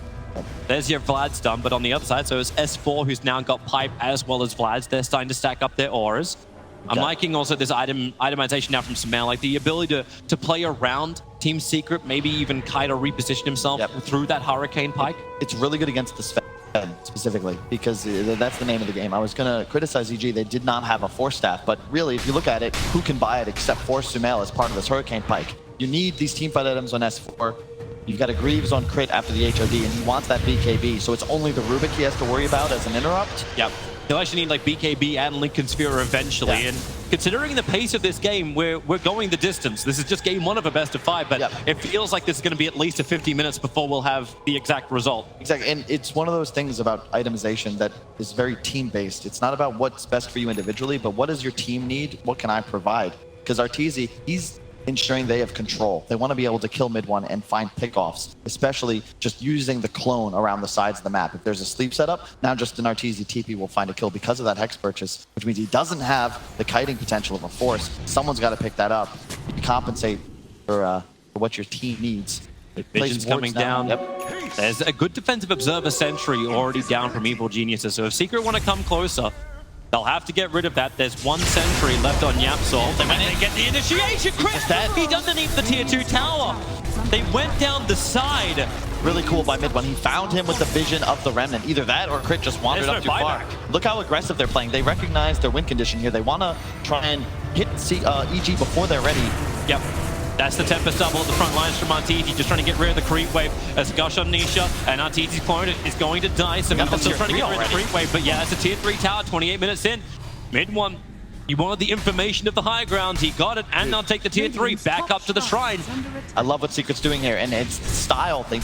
Speaker 5: There's your Vlad's done, but on the other side, so it's S4 who's now got Pipe as well as Vlad's. They're starting to stack up their auras. I'm liking also this itemization now from Sumail, like the ability to play around Team Secret, maybe even Kaido reposition himself through that Hurricane Pike.
Speaker 4: It's really good against the Sven specifically, because that's the name of the game. I was going to criticize EG. They did not have a Force Staff, but really, if you look at it, who can buy it except for Sumail as part of this Hurricane Pike? You need these teamfight items on S4. You've got a Greaves on crit after the HOD, and he wants that BKB, so it's only the Rubik he has to worry about as an interrupt.
Speaker 5: Yep. He'll actually need like BKB and Lincoln Sphere eventually. And considering the pace of this game, we're going the distance. This is just game 1 of a best of 5, but it feels like this is going to be at least a 50 minutes before we'll have the exact result.
Speaker 4: Exactly, and it's one of those things about itemization that is very team-based. It's not about what's best for you individually, but what does your team need? What can I provide? Because Arteezy, he's ensuring they have control. They want to be able to kill mid one and find pickoffs, especially just using the clone around the sides of the map. If there's a sleep setup, now just an Arteezy TP will find a kill because of that Hex purchase, which means he doesn't have the kiting potential of a Force. Someone's got to pick that up to compensate for what your team needs.
Speaker 5: Vision's coming down. There's a good defensive observer sentry already down from Evil Geniuses, so if Secret want to come closer, they'll have to get rid of that. There's one sentry left on Yapzor. They went and get the initiation. Chris, he's underneath the tier 2 tower. They went down the side.
Speaker 4: Really cool by mid one. He found him with the vision of the Remnant. Either that or Crit just wandered up too far. Look how aggressive they're playing. They recognize their win condition here. They want to try and hit EG before they're ready.
Speaker 5: Yep. That's the Tempest double at the front lines from Arteezy, just trying to get rid of the creep wave as Gush on Nisha, and Arteezy's clone is going to die, so he's still trying to get rid of the creep wave, but yeah, it's a tier 3 tower, 28 minutes in. Mid one, he wanted the information of the high ground, he got it, and now take the tier 3 back up to the shrine.
Speaker 4: I love what Secret's doing here, and it's the style thing.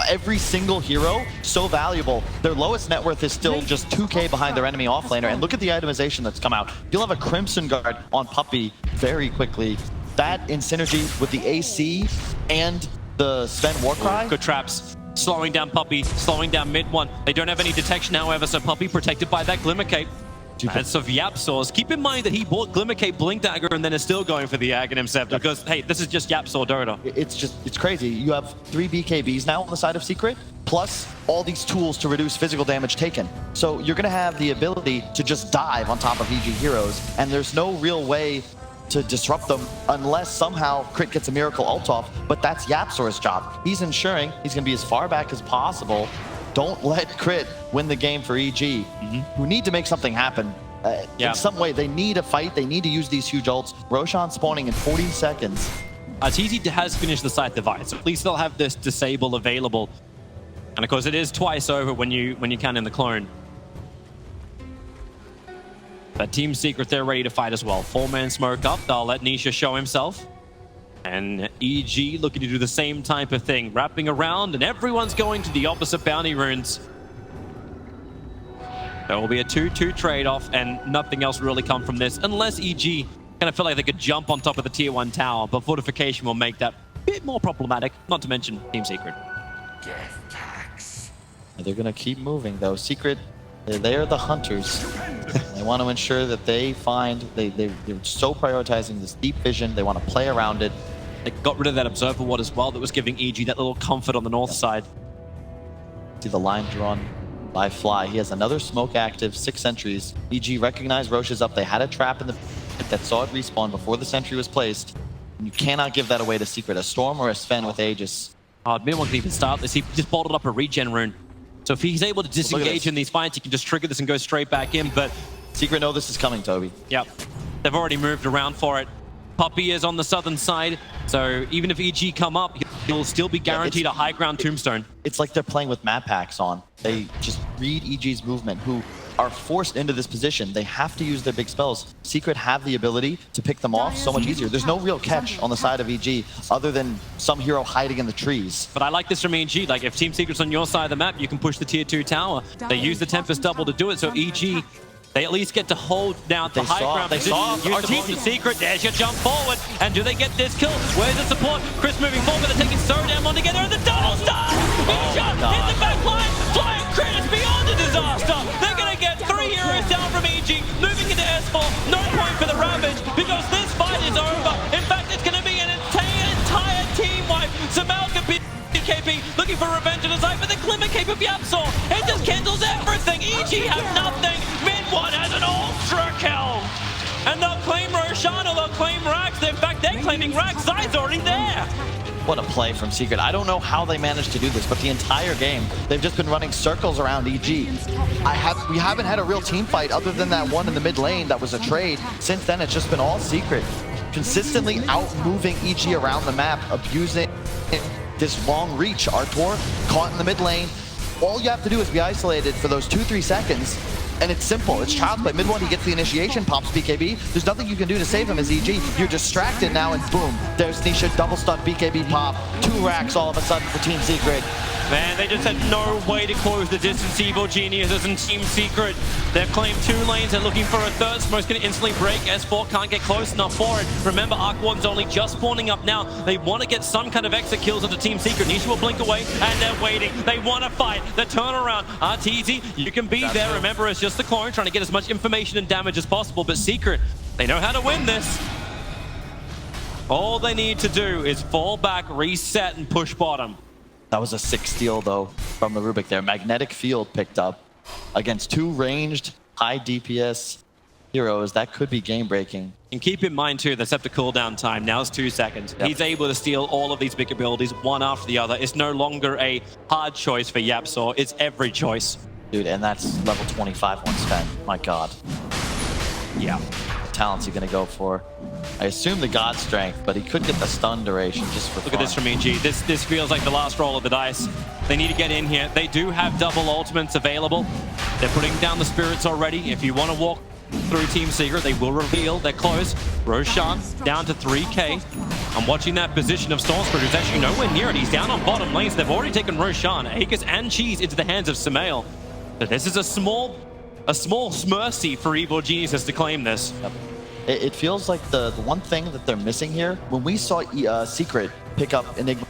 Speaker 4: Every single hero, so valuable. Their lowest net worth is still just 2k behind their enemy offlaner, and look at the itemization that's come out. You'll have a Crimson Guard on Puppey very quickly. That in synergy with the AC and the Sven Warcry.
Speaker 5: Good traps. Slowing down Puppey, slowing down mid one. They don't have any detection, however, so Puppey protected by that Glimmer Cape. And so Yapzor's, keep in mind that he bought Glimmer Cape, Blink Dagger, and then is still going for the Aghanim Scepter because, hey, this is just Yapzor DOTA.
Speaker 4: It's crazy. You have 3 BKBs now on the side of Secret, plus all these tools to reduce physical damage taken. So you're going to have the ability to just dive on top of EG heroes, and there's no real way to disrupt them unless somehow Crit gets a miracle ult off, but that's Yapzor's job. He's ensuring he's going to be as far back as possible. Don't let Crit win the game for EG, who need to make something happen. In some way, they need a fight. They need to use these huge ults. Roshan spawning in 40 seconds.
Speaker 5: Arteezy has finished the Scythe Divide, so at least they'll have this disable available. And of course, it is twice over when you count in the clone. But Team Secret, they're ready to fight as well. 4-man smoke up. They'll let Nisha show himself. And EG looking to do the same type of thing. Wrapping around, and everyone's going to the opposite bounty runes. There will be a 2-2 trade-off, and nothing else really come from this. Unless EG kind of feel like they could jump on top of the tier 1 tower. But fortification will make that a bit more problematic. Not to mention Team Secret.
Speaker 4: They're going to keep moving, though. Secret They are the hunters. They want to ensure that they find, they're so prioritizing this deep vision. They want to play around it.
Speaker 5: They got rid of that observer ward as well that was giving EG that little comfort on the north side.
Speaker 4: See the line drawn by Fly. He has another smoke active, 6 sentries. EG recognized Roche is up. They had a trap in the that saw it respawn before the sentry was placed. And you cannot give that away to Secret. A Storm or a Sven with Aegis.
Speaker 5: Mid1 can even start this. He just bolted up a regen rune. So if he's able to disengage in these fights, he can just trigger this and go straight back in. But
Speaker 4: Secret know this is coming, Toby.
Speaker 5: yep, they've already moved around for it. Puppey is on the southern side, so even if EG come up, he'll still be guaranteed a high ground tombstone.
Speaker 4: It's like they're playing with map packs on. They just read EG's movement, who are forced into this position. They have to use their big spells. Secret have the ability to pick them off so much easier. There's no real catch on the side of EG other than some hero hiding in the trees.
Speaker 5: But I like this from EG. Like, if Team Secret's on your side of the map, you can push the tier 2 tower. They use the Tempest double to do it, so EG, they at least get to hold down the high ground position. Use the to Secret. There's your jump forward. And do they get this kill? Where's the support? Chris moving forward. They're taking so damn long together. And the double star! Shot in the back line. Flying crit is beyond a disaster. They're going to get 3 heroes down from EG. Moving into S4. No point for the Ravage because this fight is over. In fact, it's going to be an entire team wipe. Sumail can be BKB looking for revenge on his side, but the Glimmer Cape of Yapsor, it just kindles everything. EG have nothing. Mid1 has an ultra kill. And they'll claim Roshan or they'll claim Rax. In fact, they're claiming Rax. Zai's already there.
Speaker 4: What a play from Secret. I don't know how they managed to do this, but the entire game, they've just been running circles around EG. We haven't had a real team fight other than that one in the mid lane that was a trade. Since then, it's just been all Secret. Consistently out-moving EG around the map, abusing this long reach. Artur caught in the mid lane. All you have to do is be isolated for those 2-3 seconds, and it's simple. It's child's play. Mid-1, he gets the initiation, pops BKB. There's nothing you can do to save him as EG. You're distracted now, and boom, there's Nisha, double stun, BKB pop, 2 racks all of a sudden for Team Secret.
Speaker 5: Man, they just had no way to close the distance. Evil Geniuses and Team Secret. They've claimed 2 lanes. They're looking for a third. Smoke's going to instantly break. S4 can't get close enough for it. Remember, Arc 1's only just spawning up now. They want to get some kind of exit kills into Team Secret. Nisha will blink away, and they're waiting. They want to fight. The turnaround. Arteezy, you can be there. Remember, it's just the clone trying to get as much information and damage as possible. But Secret, they know how to win this. All they need to do is fall back, reset, and push bottom.
Speaker 4: That was a 6 steal, though, from the Rubik there. Magnetic Field picked up against 2 ranged, high DPS heroes. That could be game-breaking.
Speaker 5: And keep in mind, too, the Scepter cooldown time now is 2 seconds.
Speaker 4: Yep.
Speaker 5: He's able to steal all of these big abilities, one after the other. It's no longer a hard choice for Yapsor. It's every choice.
Speaker 4: Dude, and that's level 25 one spent. My God.
Speaker 5: Yeah.
Speaker 4: What talent's he going to go for? I assume the God Strength, but he could get the stun duration just for
Speaker 5: Look at this from EG. This feels like the last roll of the dice. They need to get in here. They do have double ultimates available. They're putting down the spirits already. If you want to walk through Team Secret, they will reveal. They're close. Roshan down to 3k. I'm watching that position of Storm Spirit, who's actually nowhere near it. He's down on bottom lanes. They've already taken Roshan, Aegis, and Cheese into the hands of Sumail. But this is a small mercy for Evil Geniuses to claim this.
Speaker 4: Yep. It feels like the one thing that they're missing here, when we saw Secret pick up Enigma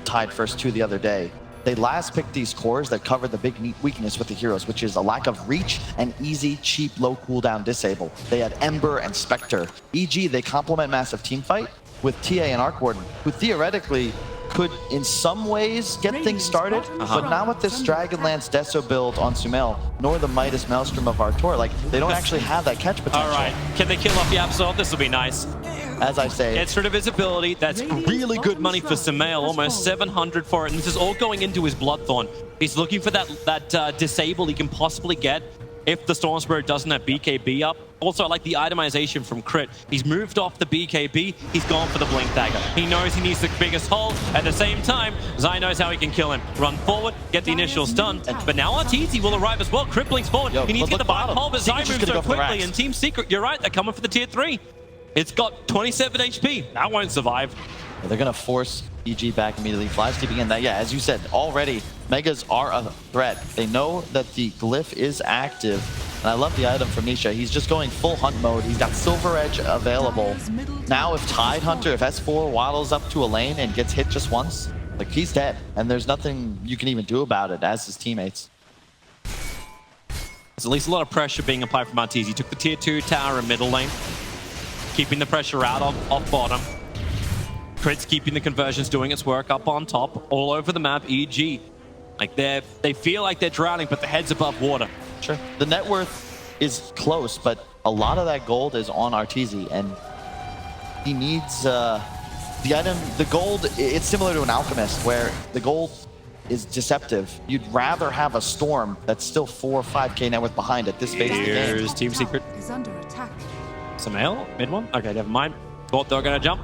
Speaker 4: Tide first 2 the other day, they last picked these cores that covered the big weakness with the heroes, which is a lack of reach and easy, cheap, low cooldown disable. They had Ember and Spectre. EG, they complement Massive Teamfight with TA and Arc Warden, who theoretically could in some ways get things started, but not with this Dragonlance Deso build on Sumail, nor the Midas Maelstrom of Artur. Like, they don't actually have that catch potential.
Speaker 5: All right, can they kill off Yapsor? This will be nice.
Speaker 4: As I say,
Speaker 5: Gets rid of his ability. That's really good money for Sumail, almost 700 for it, and this is all going into his Bloodthorn. He's looking for that disable he can possibly get if the Storm Spirit doesn't have BKB up. Also, I like the itemization from Crit. He's moved off the BKB. He's gone for the Blink Dagger. He knows he needs the biggest hole. At the same time, Zai knows how he can kill him. Run forward, get the initial stun. But now Arteezy will arrive as well. Crit blinks forward. He needs to get the bottom hole, but Zai moves so quickly. And Team Secret, you're right, they're coming for the tier 3. It's got 27 HP. That won't survive.
Speaker 4: they're going to force EG back immediately. Flies keeping in that. Yeah, as you said, already Megas are a threat. They know that the glyph is active. And I love the item from Nisha. He's just going full hunt mode. He's got Silver Edge available. Now if Tidehunter, if S4 waddles up to a lane and gets hit just once, like, he's dead. And there's nothing you can even do about it as his teammates.
Speaker 5: There's at least a lot of pressure being applied from Arteezy. He took the tier 2 tower in middle lane, keeping the pressure out off bottom. Crit's keeping the conversions, doing its work up on top, all over the map. EG, like they feel like they're drowning, but the head's above water.
Speaker 4: Sure. The net worth is close, but a lot of that gold is on Arteezy, and he needs the item. The gold, it's similar to an alchemist, where the gold is deceptive. You'd rather have a storm that's still 4 or 5k net worth behind at this phase of the game.
Speaker 5: Here's Team Secret.
Speaker 6: Is under attack.
Speaker 5: Samael, mid one. Okay, never mind. Thought they were going to jump.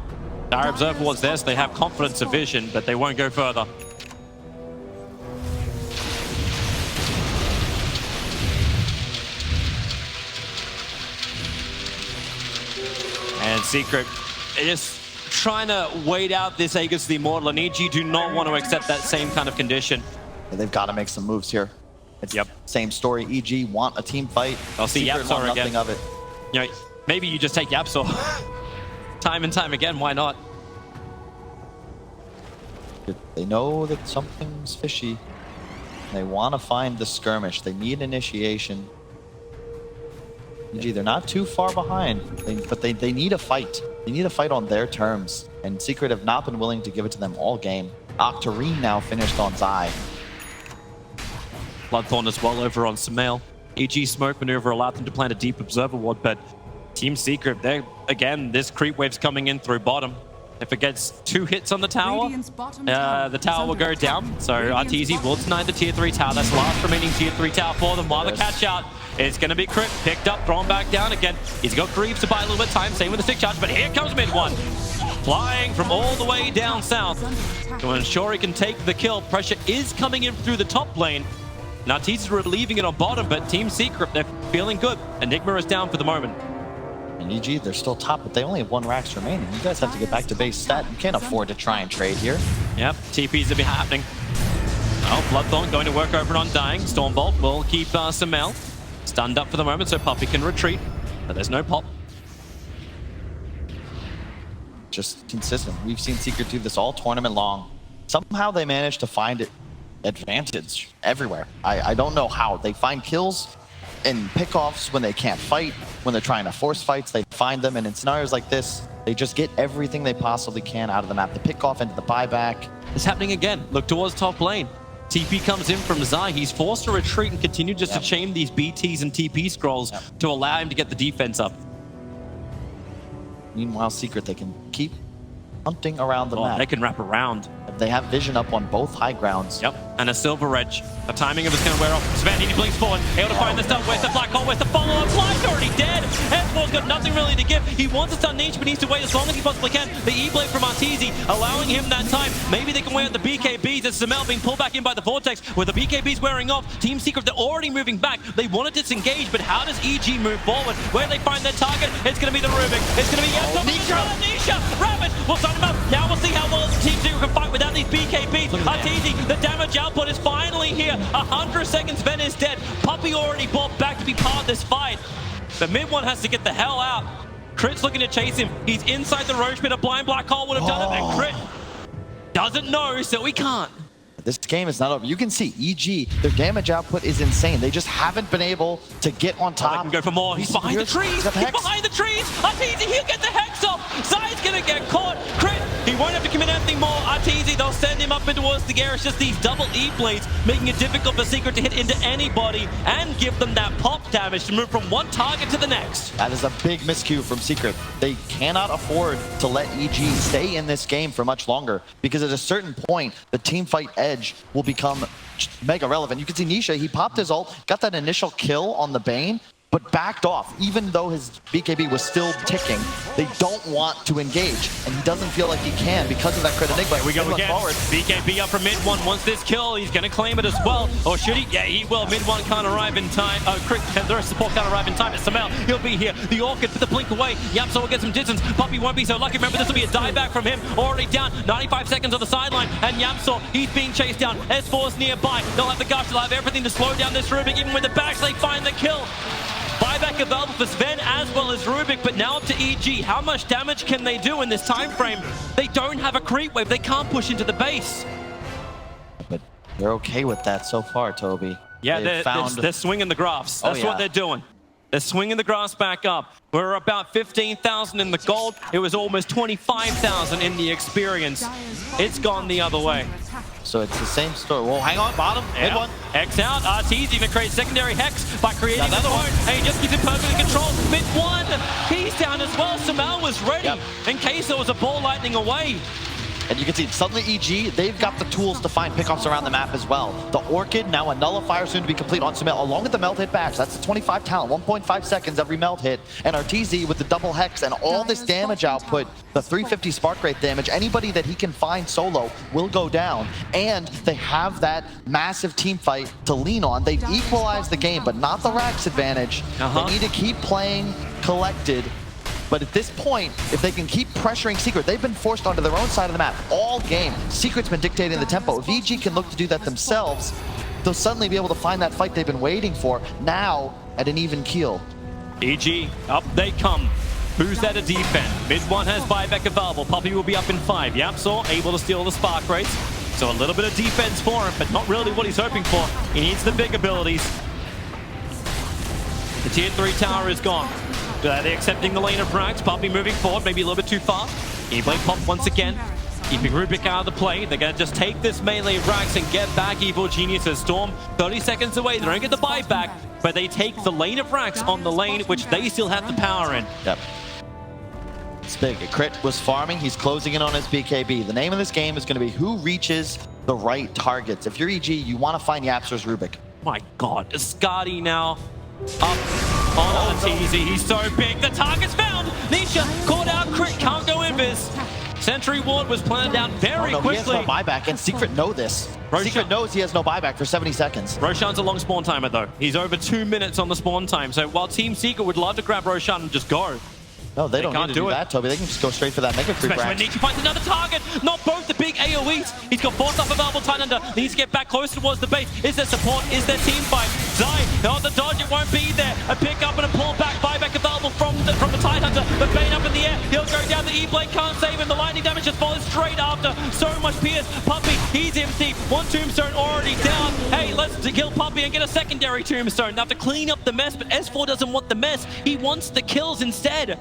Speaker 5: Dire Observer was there, so they have confidence of vision, but they won't go further. And Secret is trying to wait out this Aegis the Immortal, and EG do not want to accept that same kind of condition.
Speaker 4: Yeah, they've got to make some moves here. It's
Speaker 5: Yep.
Speaker 4: same story. EG want a team fight.
Speaker 5: I'll see
Speaker 4: Secret
Speaker 5: Yapsor
Speaker 4: want
Speaker 5: again.
Speaker 4: nothing of it.
Speaker 5: You know, maybe you just take Yapsor. Time and time again, why not?
Speaker 4: They know that something's fishy. They want to find the skirmish. They need initiation. EG, they're not too far behind, but they need a fight. They need a fight on their terms. And Secret have not been willing to give it to them all game. Octarine now finished on Zai.
Speaker 5: Bloodthorn as well over on Samael. EG smoke maneuver allowed them to plant a deep observer ward, but Team Secret, they're again, this creep wave's coming in through bottom. If it gets 2 hits on the tower,
Speaker 6: Radiant's bottom tower
Speaker 5: the
Speaker 6: is
Speaker 5: tower will
Speaker 6: under
Speaker 5: go
Speaker 6: attack.
Speaker 5: down. So
Speaker 6: Radiant's
Speaker 5: Arteezy
Speaker 6: bottom
Speaker 5: will deny the tier 3 tower. That's the last remaining tier 3 tower for them. While the
Speaker 4: Yes.
Speaker 5: catch out, it's going to be Crit. Picked up, thrown back down again. He's got Greaves to buy a little bit of time. Same with the stick charge, but here comes mid one. Flying from all the way down south
Speaker 6: Is under attack.
Speaker 5: to ensure he can take the kill. Pressure is coming in through the top lane. Now Arteezy's relieving it on bottom, but Team Secret, they're feeling good. Enigma is down for the moment.
Speaker 4: And EG, they're still top, but they only have 1 Rax remaining. You guys have to get back to base stat. You can't afford to try and trade here.
Speaker 5: Yep, TPs will be happening. Oh, Bloodthorn going to work over on Dying. Stormbolt will keep Samael stunned up for the moment so Puppey can retreat, but there's no pop.
Speaker 4: Just consistent. We've seen Secret do this all tournament long. Somehow they manage to find it advantage everywhere. I don't know how. They find kills in pickoffs when they can't fight, when they're trying to force fights, they find them, and in scenarios like this, they just get everything they possibly can out of the map. The pickoff into the buyback.
Speaker 5: It's happening again. Look towards top lane. TP comes in from Zai. He's forced to retreat and continue just to chain these BTs and TP scrolls to allow him to get the defense up.
Speaker 4: Meanwhile, Secret, they can keep hunting around the
Speaker 5: Oh,
Speaker 4: map.
Speaker 5: they can wrap around.
Speaker 4: They have vision up on both high grounds.
Speaker 5: Yep, and a Silver Edge. The timing of it's going to wear off. Sven, he blinks forward, able to find the stuff. Where's the black hole? Where's the follow-up? Fly's already dead. S4's got nothing really to give. He wants to stun niche, but needs to wait as long as he possibly can. The E-Blade from Arteezy, allowing him that time. Maybe they can wear out the BKBs. As Samel being pulled back in by the Vortex. With the BKBs wearing off, Team Secret, they're already moving back. They want to disengage, but how does EG move forward? Where they find their target, it's going to be the Rubik. It's going to be Nisha. Ravage will stun him up. Now we'll see how well Team Secret can fight without these BKBs. Arteezy, the damage output is finally here. 100 seconds, Ven is dead. Puppey already brought back to be part of this fight. The mid one has to get the hell out. Crit's looking to chase him. He's inside the roach pit. A blind black hole would have done it, and Crit doesn't know, so he can't.
Speaker 4: This game is not over. You can see EG, their damage output is insane. They just haven't been able to get on
Speaker 5: They
Speaker 4: top.
Speaker 5: can go for more. He's behind the trees.
Speaker 4: He's got
Speaker 5: He's
Speaker 4: Hex.
Speaker 5: behind the trees. Arteezy, he'll get the Hex off. Zai's gonna get caught. Crit, he won't have to commit anything more. Arteezy, they'll send him up and towards the air. It's just these double E-blades, making it difficult for Secret to hit into anybody and give them that pop damage to move from one target to the next.
Speaker 4: That is a big miscue from Secret. They cannot afford to let EG stay in this game for much longer, because at a certain point, the team fight edge will become mega relevant. You can see Nisha, he popped his ult, got that initial kill on the Bane, but backed off. Even though his BKB was still ticking, they don't want to engage, and he doesn't feel like he can because of that crit Enigma.
Speaker 5: Here we go
Speaker 4: Enigma
Speaker 5: again.
Speaker 4: forward.
Speaker 5: BKB up for mid one. Wants this kill. He's going to claim it as well. Or should he? Yeah, he will. Mid one can't arrive in time. Crit, the rest of support can't arrive in time. It's Samel. He'll be here. The Orchid for the blink away. Yapso will get some distance. Puppey won't be so lucky. Remember, this will be a dieback from him. Already down. 95 seconds on the sideline. And Yapso, he's being chased down. S4's nearby. They'll have the gush. They'll have everything to slow down this Rubik. Even with the backs, they find the kill. Buyback available for Sven as well as Rubik, but now up to EG. How much damage can they do in this time frame? They don't have a creep wave. They can't push into the base.
Speaker 4: But they're okay with that so far, Toby.
Speaker 5: Yeah,
Speaker 4: They've
Speaker 5: they're swinging the graphs. That's what they're doing. They're swinging the graphs back up. We're about 15,000 in the gold. It was almost 25,000 in the experience. It's gone the other way.
Speaker 4: So it's the same story. Well, hang on, bottom. Mid one.
Speaker 5: X out. RT's even creates secondary hex by creating another one. And he just keeps it perfectly controlled. Mid one. He's down as well. Samal was ready in case there was a ball lightning away.
Speaker 4: And you can see suddenly EG, they've got the tools to find pickoffs around the map as well. The Orchid, now a Nullifier soon to be complete on Sumail, along with the melt hit badge. That's the 25 talent, 1.5 seconds every melt hit. And RTZ with the double hex and all this damage output, the 350 spark rate damage, anybody that he can find solo will go down. And they have that massive team fight to lean on. They've equalized the game, but not the Rax advantage. They need to keep playing collected. But at this point, if they can keep pressuring Secret, they've been forced onto their own side of the map all game. Secret's been dictating the tempo. If EG can look to do that themselves, they'll suddenly be able to find that fight they've been waiting for, now at an even keel.
Speaker 5: EG, up they come. Who's there to defend? Mid one has buyback available. Puppy will be up in 5. Yapsor able to steal the spark rates. So a little bit of defense for him, but not really what he's hoping for. He needs the big abilities. The tier 3 tower is gone. They're accepting the lane of Rax. Puppy moving forward, maybe a little bit too far. E-Blade pop once again. Keeping Rubik out of the play. They're going to just take this melee Rax and get back Evil Geniuses. Storm 30 seconds away. They don't get the buyback, but they take the lane of Rax on the lane, which they still have the power in.
Speaker 4: Yep. It's big. Crit was farming. He's closing in on his BKB. The name of this game is going to be who reaches the right targets. If you're EG, you want to find Yapsor's Rubik.
Speaker 5: My God. Scotty now up on TZ. He's so big. The target's found. Nisha caught out. Crit can't go invis. Sentry Ward was planned out very quickly.
Speaker 4: He has no buyback, and Secret know this. Secret knows he has no buyback for 70 seconds.
Speaker 5: Roshan's a long spawn timer, though. He's over 2 minutes on the spawn time. So while Team Secret would love to grab Roshan and just go,
Speaker 4: no, they don't need to do that, Toby. They can just go straight for that mega creep.
Speaker 5: Especially when Nietzsche finds another target. Not both the big AoEs. He's got 4 stuff available. Tidehunter needs to get back close towards the base. Is there support? Is there team fight? Zai, on the dodge, it won't be there. A pick up and a pull back. Buyback available from the Tidehunter. But Bane up in the air. He'll go down. The E-Blade can't save him. The lightning damage just follows straight after. So much Pierce. Puppy, he's empty. 1 tombstone already down. Hey, let's kill Puppy and get a secondary tombstone. They have to clean up the mess, but S4 doesn't want the mess. He wants the kills instead.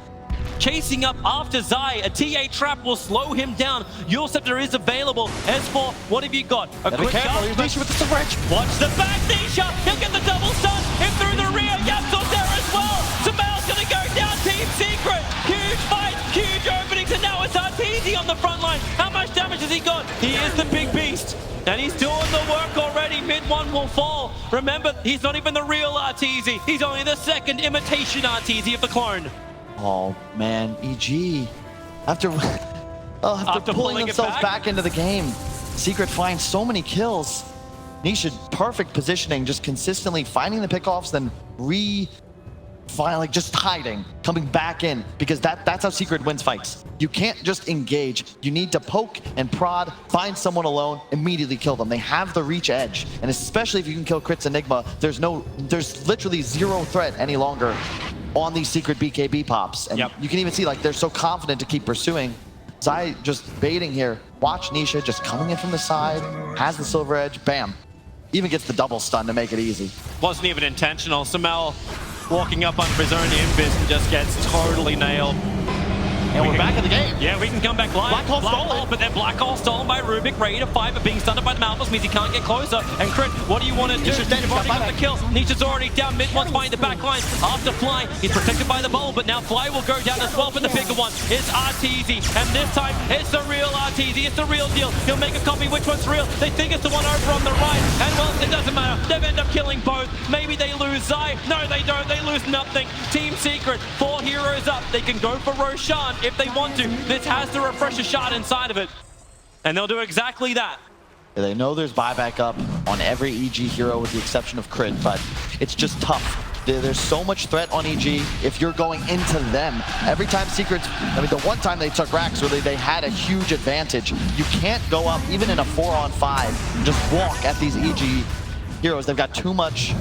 Speaker 5: Chasing up after Zai. A TA trap will slow him down. Your Scepter is available. S4, what have you got? A quick
Speaker 4: careful, he's Nisha with the syringe.
Speaker 5: Watch the back, Nisha. He'll get the double stun. In through the rear. Yapsor's there as well. Samal's going to go down. Team Secret. Huge fight. Huge openings. And now it's Arteezy on the front line. How much damage has he got? He is the big beast. And he's doing the work already. Mid one will fall. Remember, he's not even the real Arteezy. He's only the second imitation Arteezy of the clone.
Speaker 4: Oh man, EG. After pulling themselves back into the game, Secret finds so many kills. Nisha, perfect positioning, just consistently finding the pickoffs, then just hiding, coming back in, because that's how Secret wins fights. You can't just engage. You need to poke and prod, find someone alone, immediately kill them. They have the reach edge, and especially if you can kill Crit's Enigma, there's literally zero threat any longer on these Secret BKB pops. And you can even see, like, they're so confident to keep pursuing. Zai just baiting here. Watch Nisha just coming in from the side, has the silver edge, bam. Even gets the double stun to make it easy.
Speaker 5: Wasn't even intentional. Samel walking up under his own invis and just gets totally nailed.
Speaker 4: And we're back in the game.
Speaker 5: Yeah, we can come back live.
Speaker 4: Black Hole stolen.
Speaker 5: But then Black Hole stolen by Rubik. Ready to fight, but being stunned by the Malphus means he can't get closer. And Crit, what do you want to do? You've already got the kill. Nisha's already down. Mid one's finding the back line. After Fly, he's protected by the bowl, but now Fly will go down as well. But the bigger one is Arteezy. And this time, it's the real Arteezy. It's the real deal. He'll make a copy which one's real. They think it's the one over on the right. And well, it doesn't matter. They've ended up killing both. Maybe they lose Zai. No, they don't. They lose nothing. Team Secret, 4 heroes up. They can go for Roshan if they want to. This has the refresher shot inside of it. And they'll do exactly that.
Speaker 4: Yeah, they know there's buyback up on every EG hero with the exception of Crit, but it's just tough. There's so much threat on EG if you're going into them. Every time Secrets, I mean, the one time they took Rax, really, they had a huge advantage. You can't go up, even in a 4-on-5, and just walk at these EG heroes. They've got too much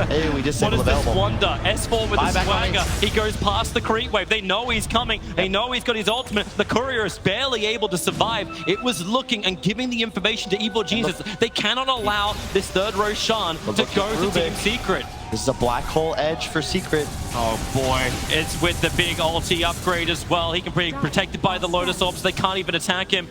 Speaker 4: Hey, we just said
Speaker 5: What is this
Speaker 4: available.
Speaker 5: wonder? S4 with the
Speaker 4: Buyback
Speaker 5: swagger.
Speaker 4: on
Speaker 5: He goes past the creep wave. They know he's coming. They know he's got his ultimate. The courier is barely able to survive. It was looking and giving the information to Evil Geniuses. They cannot allow this third Roshan to go to Team Secret.
Speaker 4: This is a black hole edge for Secret.
Speaker 5: Oh boy, it's with the big ulti upgrade as well. He can be protected by the Lotus Orbs. They can't even attack him.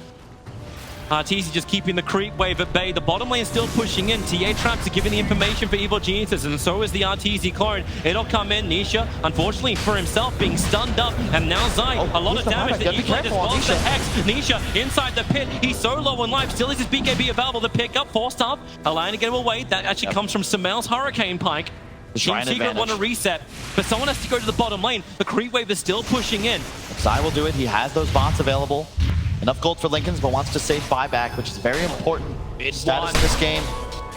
Speaker 5: Arteezy just keeping the creep wave at bay. The bottom lane is still pushing in. TA traps are giving the information for Evil Geniuses, and so is the Arteezy clone. It'll come in. Nisha, unfortunately for himself, being stunned up, and now Zai, a lot of damage. The E-Blade as well as the Hex. Nisha inside the pit. He's so low in life. Still is his BKB available to pick up. Forced up, allowing to get him away. That actually comes from Sumail's Hurricane Pike. Team Secret want to reset, but someone has to go to the bottom lane. The creep wave is still pushing in.
Speaker 4: Zai will do it. He has those bots available. Enough gold for Lincolns, but wants to save buyback, which is very important status in this game.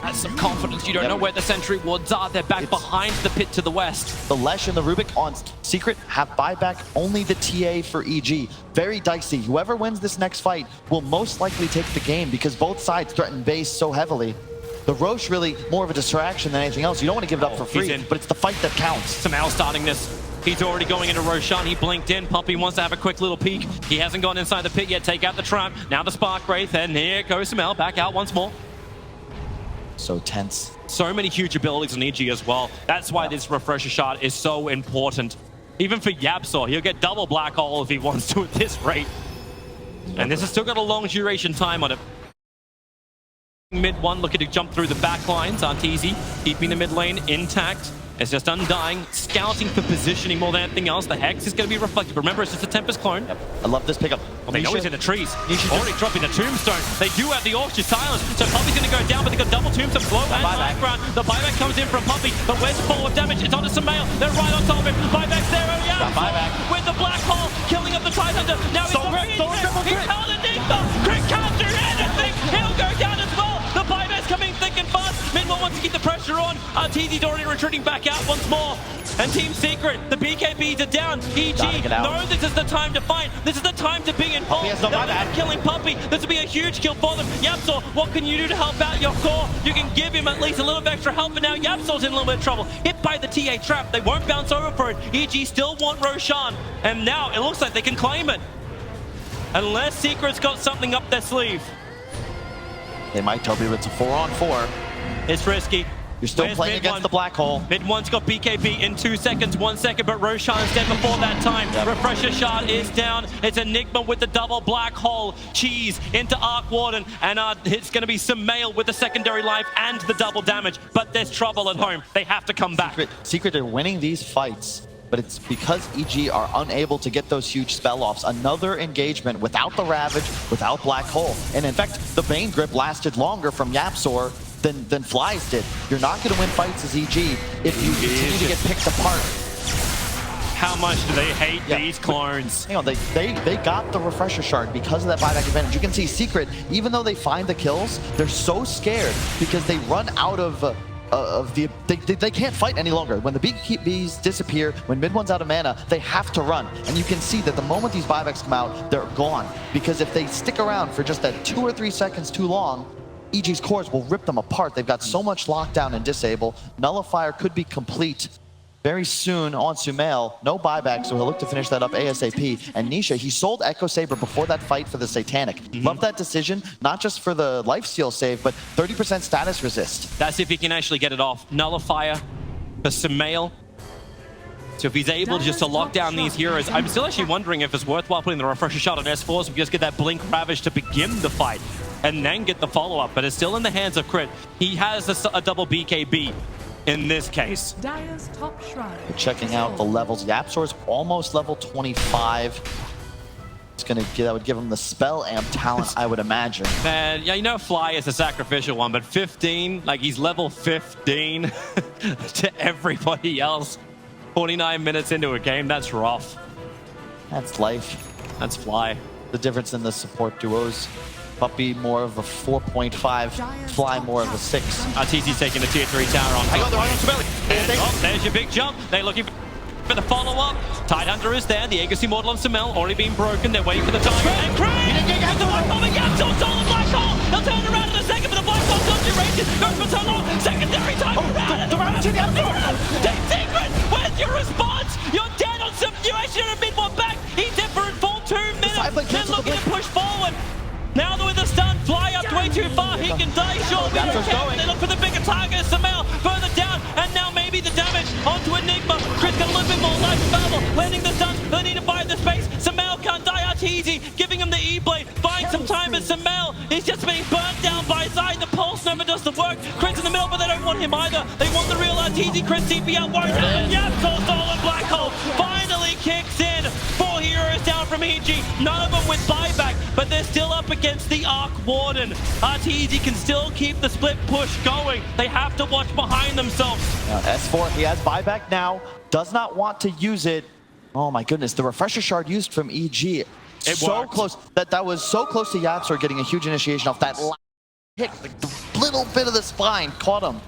Speaker 5: Has some confidence. You don't know where the sentry wards are. They're back behind the pit to the west.
Speaker 4: The Lesh and the Rubik on Secret have buyback, only the TA for EG. Very dicey. Whoever wins this next fight will most likely take the game because both sides threaten base so heavily. The Roche really more of a distraction than anything else. You don't want to give it up for free, but it's the fight that counts.
Speaker 5: Sumail starting this. He's already going into Roshan. He blinked in. Puppy wants to have a quick little peek. He hasn't gone inside the pit yet. Take out the trap. Now the Spark Wraith, and here goes Sumail back out once more.
Speaker 4: So tense.
Speaker 5: So many huge abilities on EG as well. That's why this Refresher Shard is so important. Even for Yapsaw, he'll get double Black Hole if he wants to at this rate. And this has still got a long duration time on it. Mid one looking to jump through the back lines. Arteezy keeping the mid lane intact. It's just Undying, scouting for positioning more than anything else. The Hex is going to be reflected. Remember, it's just a Tempest clone.
Speaker 4: Yep. I love this pickup.
Speaker 5: Well, they know he's in the trees. He's already dropping the Tombstone. They do have the Orchard Silence, so Puppy's going to go down, but they got double Tombstone, blow and background. The buyback comes in from Puppy, but where's full of damage? It's onto Sumail. They're right on top of him. Buyback's there. Oh, yeah.
Speaker 4: Buyback.
Speaker 5: With the Black Hole, killing up the Tidehunter. Now he's he's held a Digma. Crit can't do anything. He'll go down as well. The buyback's coming thick and fast. Mid-1 wants to keep the pressure on. Arteezy's already retreating back out once more. And Team Secret, the BKBs are down. EG, no, this is the time to fight. This is the time to be involved. They're killing Puppy. This will be a huge kill for them. Yapsaw, what can you do to help out your core? You can give him at least a little bit extra help, but now Yapsaw's in a little bit of trouble. Hit by the TA trap. They won't bounce over for it. EG still want Roshan. And now it looks like they can claim it. Unless Secret's got something up their sleeve.
Speaker 4: They might, Toby. It's a 4-on-4.
Speaker 5: It's risky.
Speaker 4: You're still playing against the black hole.
Speaker 5: Mid-1's got BKB in 2 seconds, 1 second, but Roshan's dead before that time. Refresher Shard is down. It's Enigma with the double black hole. Cheese into Arc Warden, and it's going to be Sumail with the secondary life and the double damage. But there's trouble at home. They have to come back.
Speaker 4: Secret are winning these fights, but it's because EG are unable to get those huge spell-offs. Another engagement without the Ravage, without Black Hole. And in fact, the Bane Grip lasted longer from Yapsaw than Flies did. You're not going to win fights as EG if you continue to get picked apart.
Speaker 5: How much do they hate these clones?
Speaker 4: Hang on, they got the Refresher Shard because of that buyback advantage. You can see Secret, even though they find the kills, they're so scared because they run out of they can't fight any longer. When the BKBs disappear, when mid-one's out of mana, they have to run. And you can see that the moment these buybacks come out, they're gone. Because if they stick around for just that 2 or 3 seconds too long, EG's cores will rip them apart. They've got so much lockdown and disable. Nullifier could be complete very soon on Sumail. No buyback, so he'll look to finish that up ASAP. And Nisha, he sold Echo Saber before that fight for the Satanic. Love that decision, not just for the lifesteal save, but 30% status resist.
Speaker 5: That's if he can actually get it off. Nullifier for Sumail. So if he's able just to lock down these heroes, I'm still actually wondering if it's worthwhile putting the Refresher Shot on S4 so we just get that Blink Ravage to begin the fight and then get the follow-up. But it's still in the hands of Crit. He has a double BKB in this case.
Speaker 6: Dire's top shrine.
Speaker 4: Checking out the levels. Yapsaw is almost level 25. That would give him the spell amp talent, I would imagine.
Speaker 5: Man, yeah, you know Fly is a sacrificial one, but 15, like he's level 15 to everybody else. 49 minutes into a game, that's rough.
Speaker 4: That's life.
Speaker 5: That's Fly.
Speaker 4: The difference in the support duos. Puppy more of a 4.5, Fly more of a 6.
Speaker 5: Arteezy's taking the tier 3 tower on. I got the right on Sumail. There's your big jump. They're looking for the follow-up. Tidehunter is there. The Aegis Immortal on Sumail already being broken. They're waiting for the target. And Craig!
Speaker 2: the black hole, but Yap's also on the black hole. They'll turn around in a second, but the black hole's on duration. Goes for so long. Secondary time around. The round to the Team Secret, where's your response? You're dead on subduation and a bit more back. He's dead for a full 2 minutes. They're looking to push forward. Now with the stun, fly up way too far. He can die, sure. We don't care. They look for the bigger target. Samel further down, and now maybe the damage onto Enigma. Chris got a little bit more life available. Landing the stun. They need to buy the space. Samel can't die. Arteezy giving him the E-blade. Buying some time, but Samel is just being burnt down by Zai. The pulse never does the work. Chris in the middle, but they don't want him either. They want the real Arteezy. Chris TP out wide. Yap's also on black hole. Finally kicks in. 4 heroes down from EG. None of them with buyback, but they're still up against the Arc Warden. Arteezy can still keep the split push going. They have to watch behind themselves.
Speaker 4: S4, he has buyback now. Does not want to use it. Oh my goodness, the refresher shard used from EG. So
Speaker 5: worked.
Speaker 4: close. That was so close to Yapsor getting a huge initiation off that last hit. Like the little bit of the spine caught him.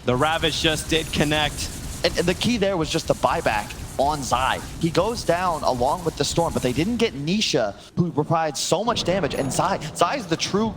Speaker 5: The Ravage just did connect.
Speaker 4: And the key there was just the buyback on Zai. He goes down along with the Storm, but they didn't get Nisha, who provides so much damage. And Zai's the true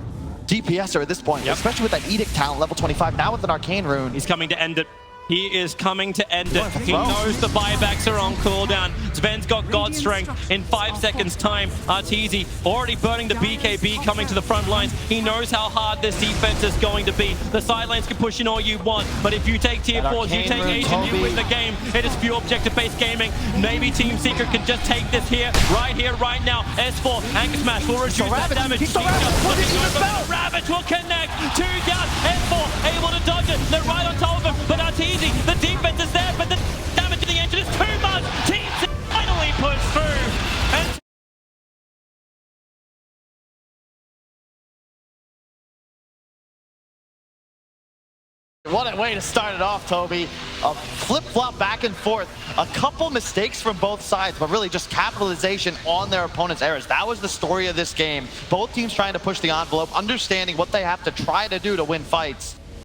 Speaker 4: DPSer at this point, especially with that Edict talent, level 25, now with an Arcane Rune.
Speaker 5: He's coming to end it. He is coming to end it. He knows the buybacks are on cooldown. Sven's got God Strength in 5 seconds time. Arteezy already burning the BKB, coming to the front lines. He knows how hard this defense is going to be. The side lanes can push in all you want, but if you take tier 4s, you take Asian, you win the game. It is pure objective-based gaming. Maybe Team Secret can just take this here, right now. S4, Anchor Smash will reduce that damage. Ravage will connect. 2 down. S4 able to dodge it. They're right on top of him, but Arteezy, the defense is there, but the damage to the engine is too much. Team finally push through. And
Speaker 4: what a way to start it off, Toby. A flip-flop back and forth. A couple mistakes from both sides, but really just capitalization on their opponent's errors. That was the story of this game. Both teams trying to push the envelope, understanding what they have to try to do to win fights.